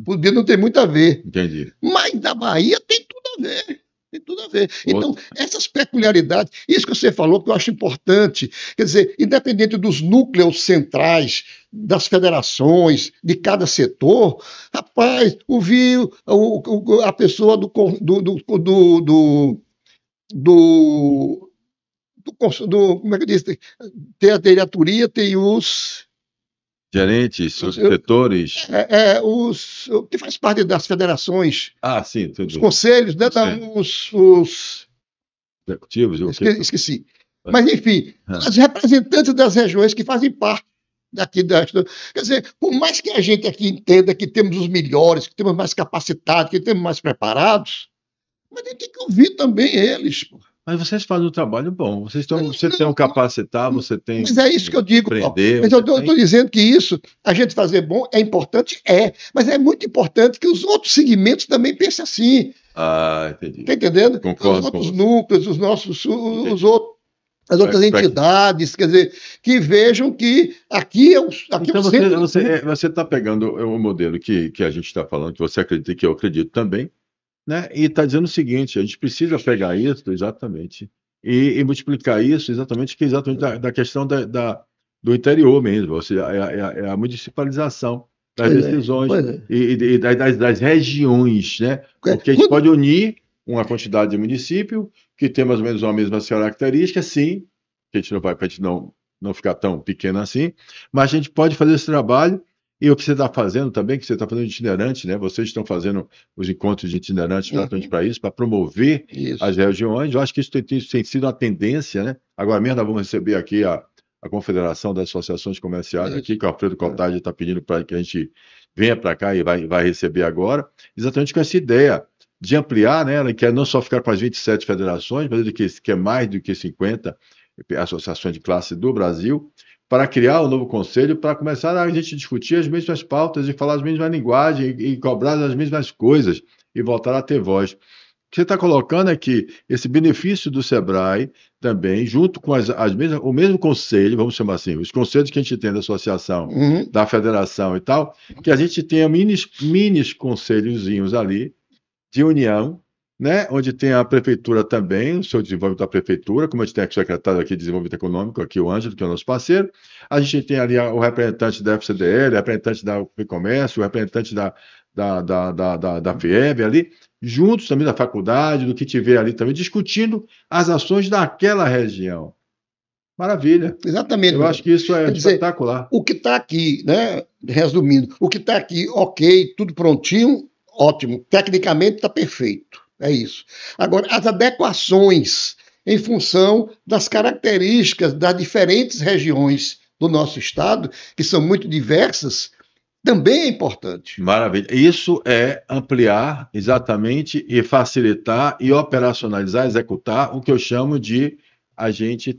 Podia não ter muito a ver. Entendi. Mas na Bahia tem tudo a ver. Tem tudo a ver. Então, essas peculiaridades, isso que você falou, que eu acho importante, quer dizer, independente dos núcleos centrais, das federações, de cada setor, rapaz, a pessoa como é que eu disse? Tem a diretoria, tem os gerentes, os setores. O que faz parte das federações. Sim, tudo. Os conselhos, né? Os executivos, esqueci. Mas, enfim, os representantes das regiões que fazem parte daqui. Quer dizer, por mais que a gente aqui entenda que temos os melhores, que temos mais capacitados, que temos mais preparados, mas a gente tem que ouvir também eles. Mas vocês fazem um trabalho bom. Você tem um capacitar, você tem. Mas é isso que eu digo, Paulo. Mas eu estou dizendo que isso, a gente fazer bom, é importante, mas é muito importante que os outros segmentos também pensem assim. Entendi. Está entendendo? Concordo. Os outros núcleos, as outras entidades, quer dizer, que vejam que aqui é o então você está pegando o modelo que a gente está falando, que você acredita, que eu acredito também, né? E está dizendo o seguinte: a gente precisa pegar isso exatamente e multiplicar isso exatamente, da questão do interior mesmo, ou seja, é a municipalização das decisões e das regiões, né? Porque a gente pode unir uma quantidade de municípios que tem mais ou menos uma mesma característica, sim, que a gente não vai, para a gente não ficar tão pequeno assim, mas a gente pode fazer esse trabalho. E o que você está fazendo também, que você está fazendo itinerante, né? Vocês estão fazendo os encontros de itinerantes exatamente para isso, para promover as regiões. Eu acho que isso tem sido uma tendência, né? Agora mesmo nós vamos receber aqui a Confederação das Associações Comerciais, aqui, que o Alfredo Cottage está pedindo para que a gente venha para cá e vai receber agora, exatamente com essa ideia de ampliar, né? Ela quer não só ficar com as 27 federações, mas ele quer mais do que 50 associações de classe do Brasil, para criar um novo conselho, para começar a gente discutir as mesmas pautas e falar as mesmas linguagens e cobrar as mesmas coisas e voltar a ter voz. O que você está colocando é que esse benefício do Sebrae também, junto com o mesmo conselho, vamos chamar assim, os conselhos que a gente tem da associação, da federação e tal, que a gente tenha mini conselhozinhos ali de união, né, onde tem a prefeitura também, o seu desenvolvimento da prefeitura, como a gente tem aqui o secretário aqui de desenvolvimento econômico, aqui o Ângelo, que é o nosso parceiro, a gente tem ali o representante da FCDL, o representante da FEComércio, o representante da FIEB ali, juntos também da faculdade, do que tiver ali também, discutindo as ações daquela região. Maravilha. Exatamente. Eu acho que isso é espetacular. O que está aqui, né, resumindo, o que está aqui, ok, tudo prontinho, ótimo, tecnicamente está perfeito. É isso. Agora, as adequações em função das características das diferentes regiões do nosso estado, que são muito diversas, também é importante. Maravilha. Isso é ampliar exatamente e facilitar e operacionalizar, executar o que eu chamo de a gente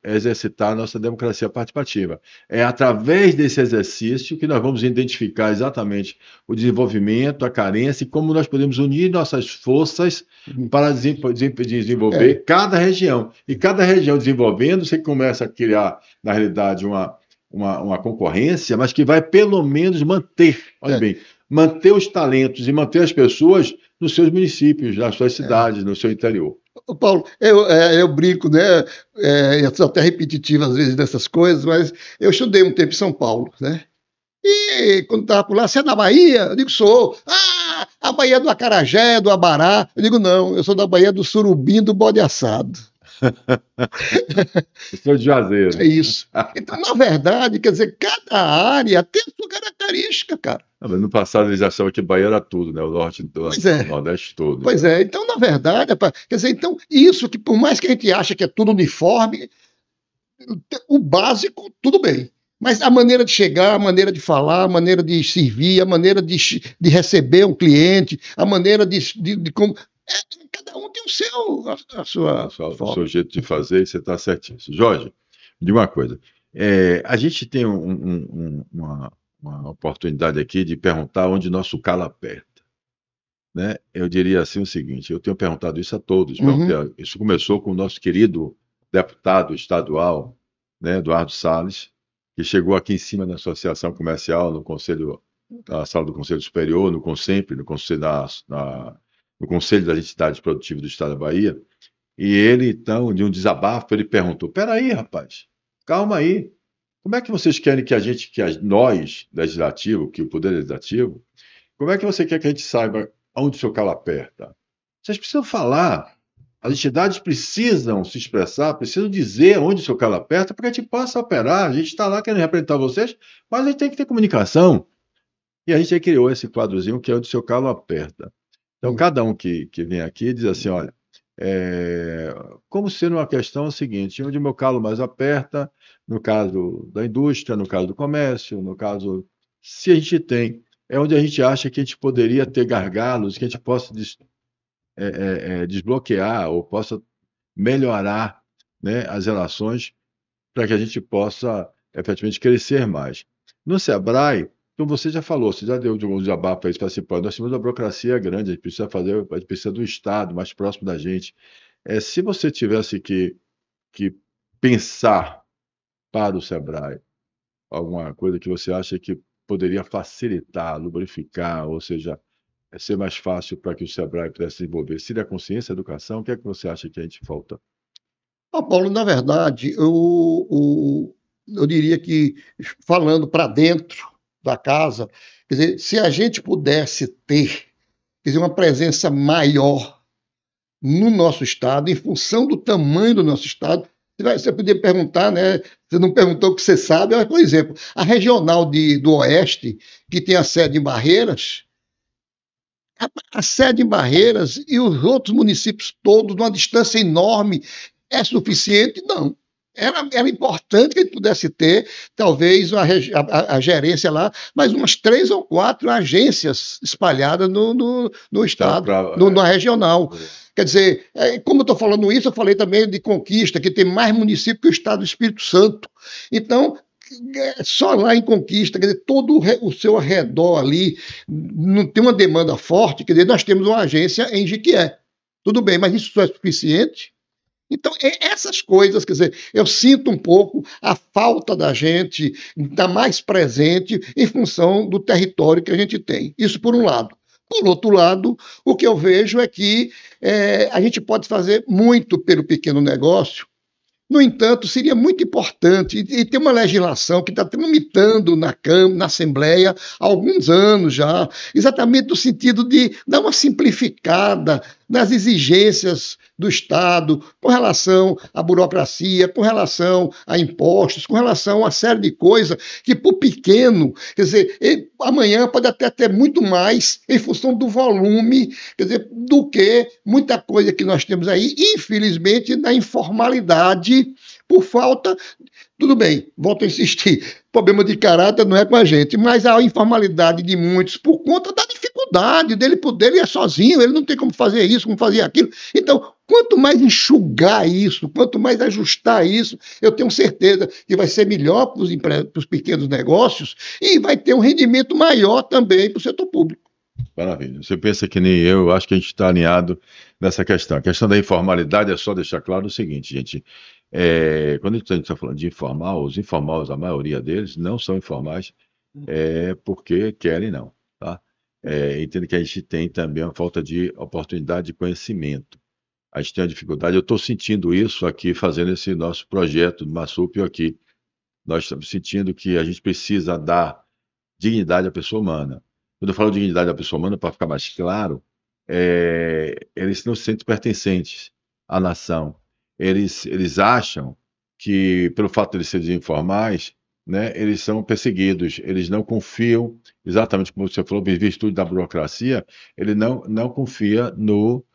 exercitar a nossa democracia participativa. É através desse exercício que nós vamos identificar exatamente o desenvolvimento, a carência e como nós podemos unir nossas forças para desenvolver cada região. E cada região desenvolvendo, você começa a criar, na realidade, uma concorrência, mas que vai pelo menos manter, olha bem, manter os talentos e manter as pessoas nos seus municípios, nas suas cidades, no seu interior. Paulo, eu brinco, né? Eu sou até repetitivo às vezes nessas coisas, mas eu estudei um tempo em São Paulo, né? E quando estava por lá, você é da Bahia? Eu digo, sou. A Bahia do acarajé, do abará. Eu digo, não, eu sou da Bahia do surubim, do bode assado. Eu sou de Juazeiro. É isso. Então, na verdade, quer dizer, cada área tem a sua característica, cara. Mas no passado eles achavam que Bahia era tudo, né? O norte do Nordeste todo. Pois é, então, na verdade, quer dizer, então, isso que por mais que a gente ache que é tudo uniforme, o básico, tudo bem. Mas a maneira de chegar, a maneira de falar, a maneira de servir, a maneira de receber um cliente, a maneira de como. Cada um tem o seu jeito de fazer, e você está certíssimo. Jorge, me diga uma coisa. A gente tem uma oportunidade aqui de perguntar onde nosso calo aperta, né? Eu diria assim o seguinte, eu tenho perguntado isso a todos, isso começou com o nosso querido deputado estadual, né, Eduardo Salles, que chegou aqui em cima da Associação Comercial, no Conselho, na sala do Conselho Superior, no CONSEMP, no Conselho das Entidades Produtivas do Estado da Bahia, e ele, então, de um desabafo, ele perguntou, peraí, rapaz, calma aí, como é que vocês querem que a gente, nós, legislativo, que o Poder Legislativo, como é que você quer que a gente saiba onde o seu calo aperta? Vocês precisam falar. As entidades precisam se expressar, precisam dizer onde o seu calo aperta, para que a gente possa operar. A gente está lá querendo representar vocês, mas a gente tem que ter comunicação. E a gente aí criou esse quadrozinho que é onde o seu calo aperta. Então, cada um que vem aqui diz assim: olha, como sendo uma questão seguinte, onde o meu calo mais aperta, no caso da indústria, no caso do comércio, no caso, se a gente tem, é onde a gente acha que a gente poderia ter gargalos, que a gente possa desbloquear ou possa melhorar, né, as relações para que a gente possa efetivamente crescer mais. No Sebrae, como você já falou, você já deu de um desabafo aí, participando, nós temos uma burocracia grande, a gente precisa fazer, a gente precisa do Estado mais próximo da gente. Se você tivesse que pensar para o Sebrae alguma coisa que você acha que poderia facilitar, lubrificar, ou seja, ser mais fácil para que o Sebrae pudesse desenvolver, seria a consciência, a educação, o que é que você acha que a gente falta? Paulo, na verdade, eu diria que, falando para dentro da casa, quer dizer, se a gente pudesse ter, quer dizer, uma presença maior no nosso estado, em função do tamanho do nosso estado, você poderia perguntar, né? Você não perguntou o que você sabe, mas, por exemplo, a regional do Oeste, que tem a sede em Barreiras, a sede em Barreiras e os outros municípios todos, numa distância enorme, é suficiente? Não. Era importante que a gente pudesse ter, talvez, a gerência lá, mas umas 3 ou 4 agências espalhadas no estado, na regional. Quer dizer, como eu estou falando isso, eu falei também de Conquista, que tem mais municípios que o estado do Espírito Santo. Então, só lá em Conquista, quer dizer, todo o seu arredor ali não tem uma demanda forte, quer dizer, nós temos uma agência em Jequié. Tudo bem, mas isso só é suficiente? Então, essas coisas, quer dizer, eu sinto um pouco a falta da gente estar mais presente em função do território que a gente tem. Isso por um lado. Por outro lado, o que eu vejo é que a gente pode fazer muito pelo pequeno negócio. No entanto, seria muito importante, e tem uma legislação que está tramitando na Câmara, na Assembleia, há alguns anos já, exatamente no sentido de dar uma simplificada nas exigências do Estado com relação à burocracia, com relação a impostos, com relação a uma série de coisas que, para o pequeno, quer dizer, amanhã pode até ter muito mais em função do volume, quer dizer, do que muita coisa que nós temos aí, infelizmente, na informalidade, por falta. Tudo bem, volto a insistir, problema de caráter não é com a gente, mas a informalidade de muitos por conta da dificuldade dele poder, ele é sozinho, ele não tem como fazer isso, como fazer aquilo. Então, quanto mais enxugar isso, quanto mais ajustar isso, eu tenho certeza que vai ser melhor para os pequenos negócios e vai ter um rendimento maior também para o setor público. Maravilha. Você pensa que nem eu acho que a gente está alinhado nessa questão. A questão da informalidade é só deixar claro o seguinte, gente. Quando a gente está falando de informal, os informais, a maioria deles, não são informais porque querem, não. Tá? Entendo que a gente tem também uma falta de oportunidade de conhecimento. A gente tem uma dificuldade, eu estou sentindo isso aqui, fazendo esse nosso projeto do Marsupio aqui. Nós estamos sentindo que a gente precisa dar dignidade à pessoa humana. Quando eu falo dignidade à pessoa humana, para ficar mais claro, eles não se sentem pertencentes à nação. Eles acham que, pelo fato de eles serem informais, né, eles são perseguidos, eles não confiam, exatamente como você falou, em virtude da burocracia, ele não confia no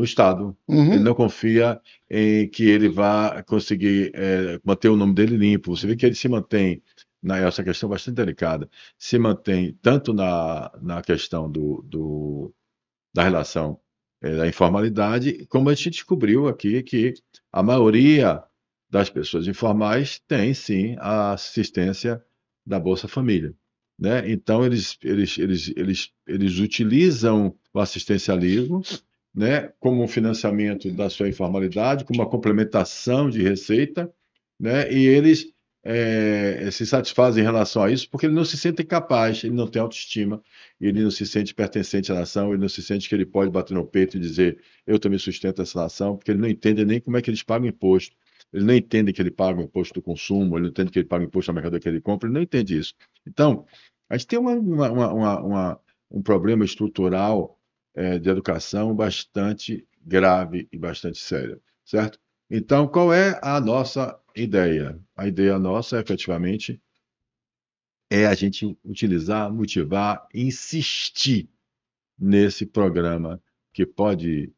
Estado. Ele não confia em que ele vá conseguir manter o nome dele limpo. Você vê que ele se mantém, essa questão bastante delicada, se mantém tanto na questão da relação da informalidade, como a gente descobriu aqui que a maioria das pessoas informais tem sim a assistência da Bolsa Família, né? Então, eles utilizam o assistencialismo, né, como um financiamento da sua informalidade, como uma complementação de receita, né? E eles se satisfazem em relação a isso porque ele não se sente capaz, ele não tem autoestima, ele não se sente pertencente à nação, ele não se sente que ele pode bater no peito e dizer eu também sustento essa nação, porque ele não entende nem como é que eles pagam imposto. Ele não entende que ele paga o imposto do consumo, ele não entende que ele paga o imposto na mercadoria que ele compra, ele não entende isso. Então, a gente tem um problema estrutural de educação bastante grave e bastante sério, certo? Então, qual é a nossa ideia? A ideia nossa, efetivamente, é a gente utilizar, motivar, insistir nesse programa que pode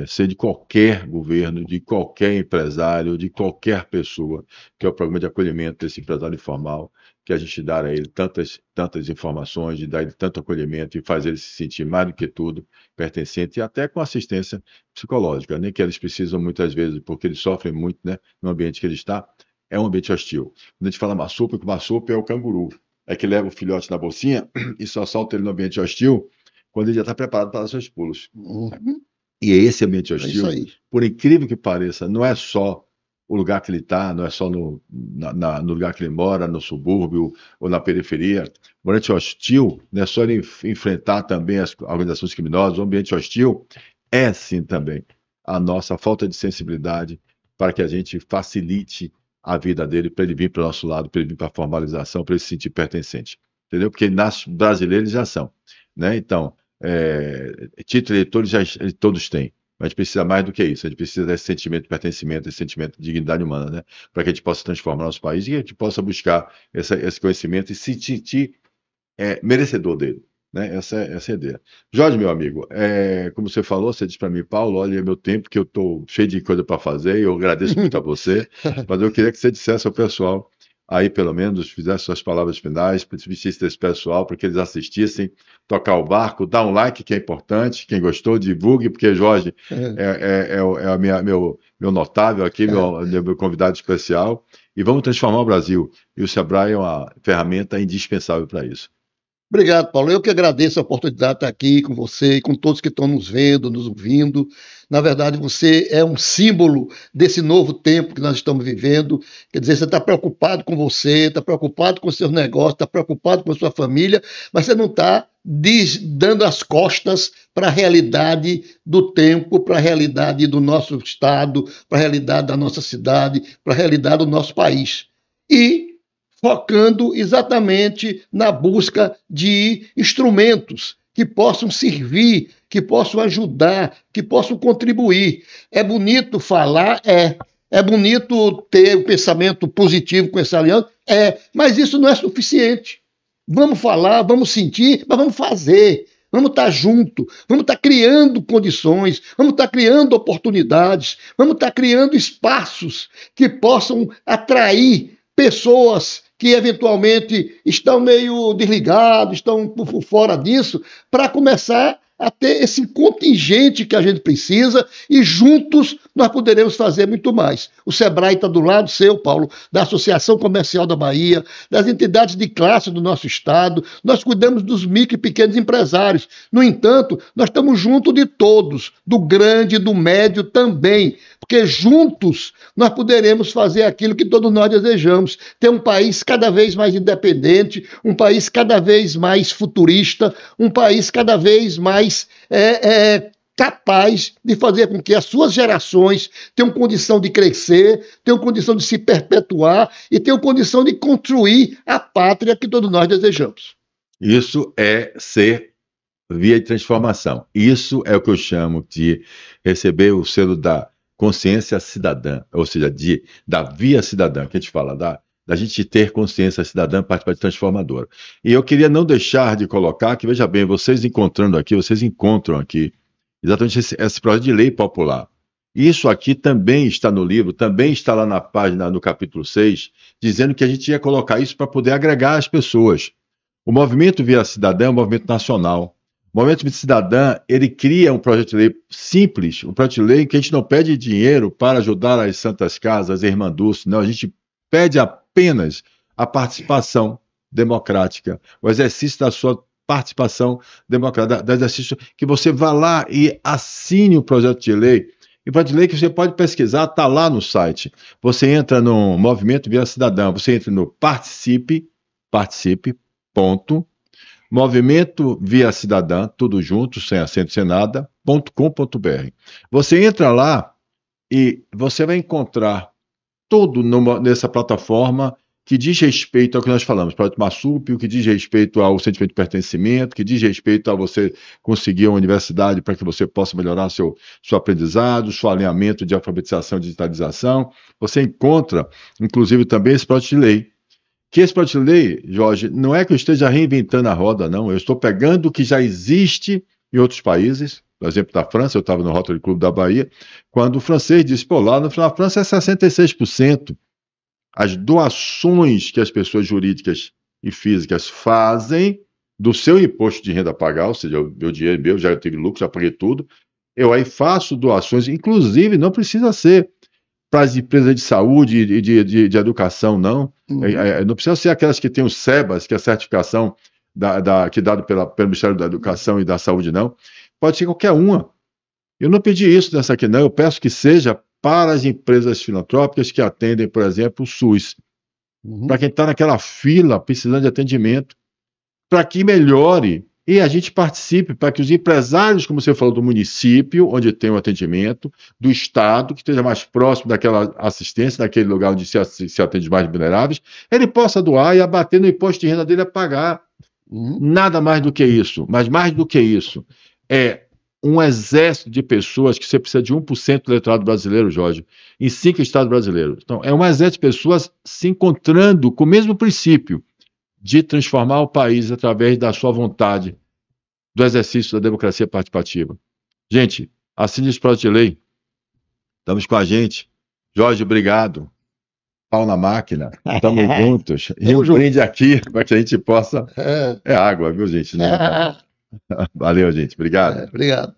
ser de qualquer governo, de qualquer empresário, de qualquer pessoa, que é o programa de acolhimento desse empresário informal, que a gente dá a ele tantas informações, de dar a ele tanto acolhimento e fazer ele se sentir mais do que tudo pertencente e até com assistência psicológica, né, que eles precisam muitas vezes, porque eles sofrem muito, né, no ambiente que ele está, é um ambiente hostil. Quando a gente fala marsupo, que o marsupo é o canguru, é que leva o filhote na bolsinha e só solta ele no ambiente hostil quando ele já está preparado para dar seus pulos. Uhum. E esse ambiente É isso hostil, aí. por incrível que pareça, não é só o lugar que ele está, não é só no lugar que ele mora, no subúrbio ou na periferia. O ambiente hostil não é só ele enfrentar também as organizações criminosas, o ambiente hostil é sim também a nossa falta de sensibilidade para que a gente facilite a vida dele, para ele vir para o nosso lado, para ele vir para a formalização, para ele se sentir pertencente. Entendeu? Porque brasileiros já são. Né? Então, título eleitor todos têm. Mas a gente precisa mais do que isso. A gente precisa desse sentimento de pertencimento, esse sentimento de dignidade humana, né? Para que a gente possa transformar nosso país e que a gente possa buscar esse conhecimento e se sentir merecedor dele. Né? Essa é a ideia. Jorge, meu amigo, como você falou, você disse para mim, Paulo, olha meu tempo, que eu estou cheio de coisa para fazer, e eu agradeço muito a você, mas eu queria que você dissesse ao pessoal, aí pelo menos, fizesse suas palavras finais, transmitisse desse pessoal, para que eles assistissem, tocar o barco, dar um like, que é importante, quem gostou, divulgue, porque Jorge meu notável aqui, meu convidado especial, e vamos transformar o Brasil. E o Sebrae é uma ferramenta indispensável para isso. Obrigado, Paulo. Eu que agradeço a oportunidade de estar aqui com você e com todos que estão nos vendo, nos ouvindo. Na verdade, você é um símbolo desse novo tempo que nós estamos vivendo. Quer dizer, você está preocupado com você, está preocupado com os seus negócios, está preocupado com a sua família, mas você não está dando as costas para a realidade do tempo, para a realidade do nosso estado, para a realidade da nossa cidade, para a realidade do nosso país. E focando exatamente na busca de instrumentos que possam servir, que possam ajudar, que possam contribuir. É bonito falar? É bonito ter um pensamento positivo com essa aliança? Mas isso não é suficiente. Vamos falar, vamos sentir, mas vamos fazer. Vamos estar junto, vamos estar criando condições, vamos estar criando oportunidades, vamos estar criando espaços que possam atrair pessoas que eventualmente estão meio desligados, estão por fora disso, para começar a ter esse contingente que a gente precisa e juntos nós poderemos fazer muito mais. O Sebrae está do lado seu, Paulo, da Associação Comercial da Bahia, das entidades de classe do nosso estado, nós cuidamos dos micro e pequenos empresários. No entanto, nós estamos junto de todos, do grande e do médio também, porque juntos nós poderemos fazer aquilo que todos nós desejamos, ter um país cada vez mais independente, um país cada vez mais futurista, um país cada vez mais capaz de fazer com que as suas gerações tenham condição de crescer, tenham condição de se perpetuar e tenham condição de construir a pátria que todos nós desejamos. Isso é ser via de transformação. Isso é o que eu chamo de receber o selo da consciência cidadã, ou seja, da via cidadã, que a gente fala, da gente ter consciência cidadã participante transformadora. E eu queria não deixar de colocar que, veja bem, vocês encontram aqui exatamente esse projeto de lei popular. Isso aqui também está no livro, também está lá na página, no capítulo 6, dizendo que a gente ia colocar isso para poder agregar as pessoas. O movimento Via Cidadã é um movimento nacional. O movimento Via Cidadã, ele cria um projeto de lei simples, um projeto de lei que a gente não pede dinheiro para ajudar as santas casas, as irmãs Dulce, não, a gente pede apenas a participação democrática, o exercício da sua participação democrática, do exercício que você vá lá e assine o projeto de lei. E projeto de lei que você pode pesquisar, está lá no site. Você entra no Movimento Via Cidadão, você entra no Movimento Via Cidadã, tudo junto, sem acento, sem nada, .com.br. Você entra lá e você vai encontrar tudo nessa plataforma que diz respeito ao que nós falamos, Projeto Marsúpio, que diz respeito ao sentimento de pertencimento, que diz respeito a você conseguir uma universidade para que você possa melhorar seu aprendizado, seu alinhamento de alfabetização e digitalização. Você encontra, inclusive, também esse projeto de lei. Que esse projeto de lei, Jorge, não é que eu esteja reinventando a roda, não. Eu estou pegando o que já existe em outros países. Por exemplo, da França, eu estava no Rotary Club da Bahia, quando o francês disse, pô, lá na França é 66%. As doações que as pessoas jurídicas e físicas fazem do seu imposto de renda a pagar, ou seja, o meu dinheiro meu, já tive lucro, já paguei tudo, eu aí faço doações, inclusive não precisa ser para as empresas de saúde e de educação, não. Não precisa ser aquelas que têm o SEBAS, que é a certificação que é dado pelo Ministério da Educação e da Saúde, não. Pode ser qualquer uma. Eu não pedi isso nessa aqui, não. Eu peço que seja para as empresas filantrópicas que atendem, por exemplo, o SUS. Para quem está naquela fila precisando de atendimento, para que melhore e a gente participe, para que os empresários, como você falou, do município, onde tem o atendimento, do Estado, que esteja mais próximo daquela assistência, daquele lugar onde se atende mais vulneráveis, ele possa doar e abater no imposto de renda dele a pagar. Nada mais do que isso. Mas mais do que isso, é um exército de pessoas que você precisa de 1% do eleitorado brasileiro, Jorge, em 5 estados brasileiros. Então, é um exército de pessoas se encontrando com o mesmo princípio de transformar o país através da sua vontade, do exercício da democracia participativa. Gente, assine esse projeto de lei. Estamos com a gente. Jorge, obrigado. Pau na máquina. Estamos juntos. E um brinde aqui para que a gente possa... É água, viu, gente? Né? Valeu, gente. Obrigado. Obrigado.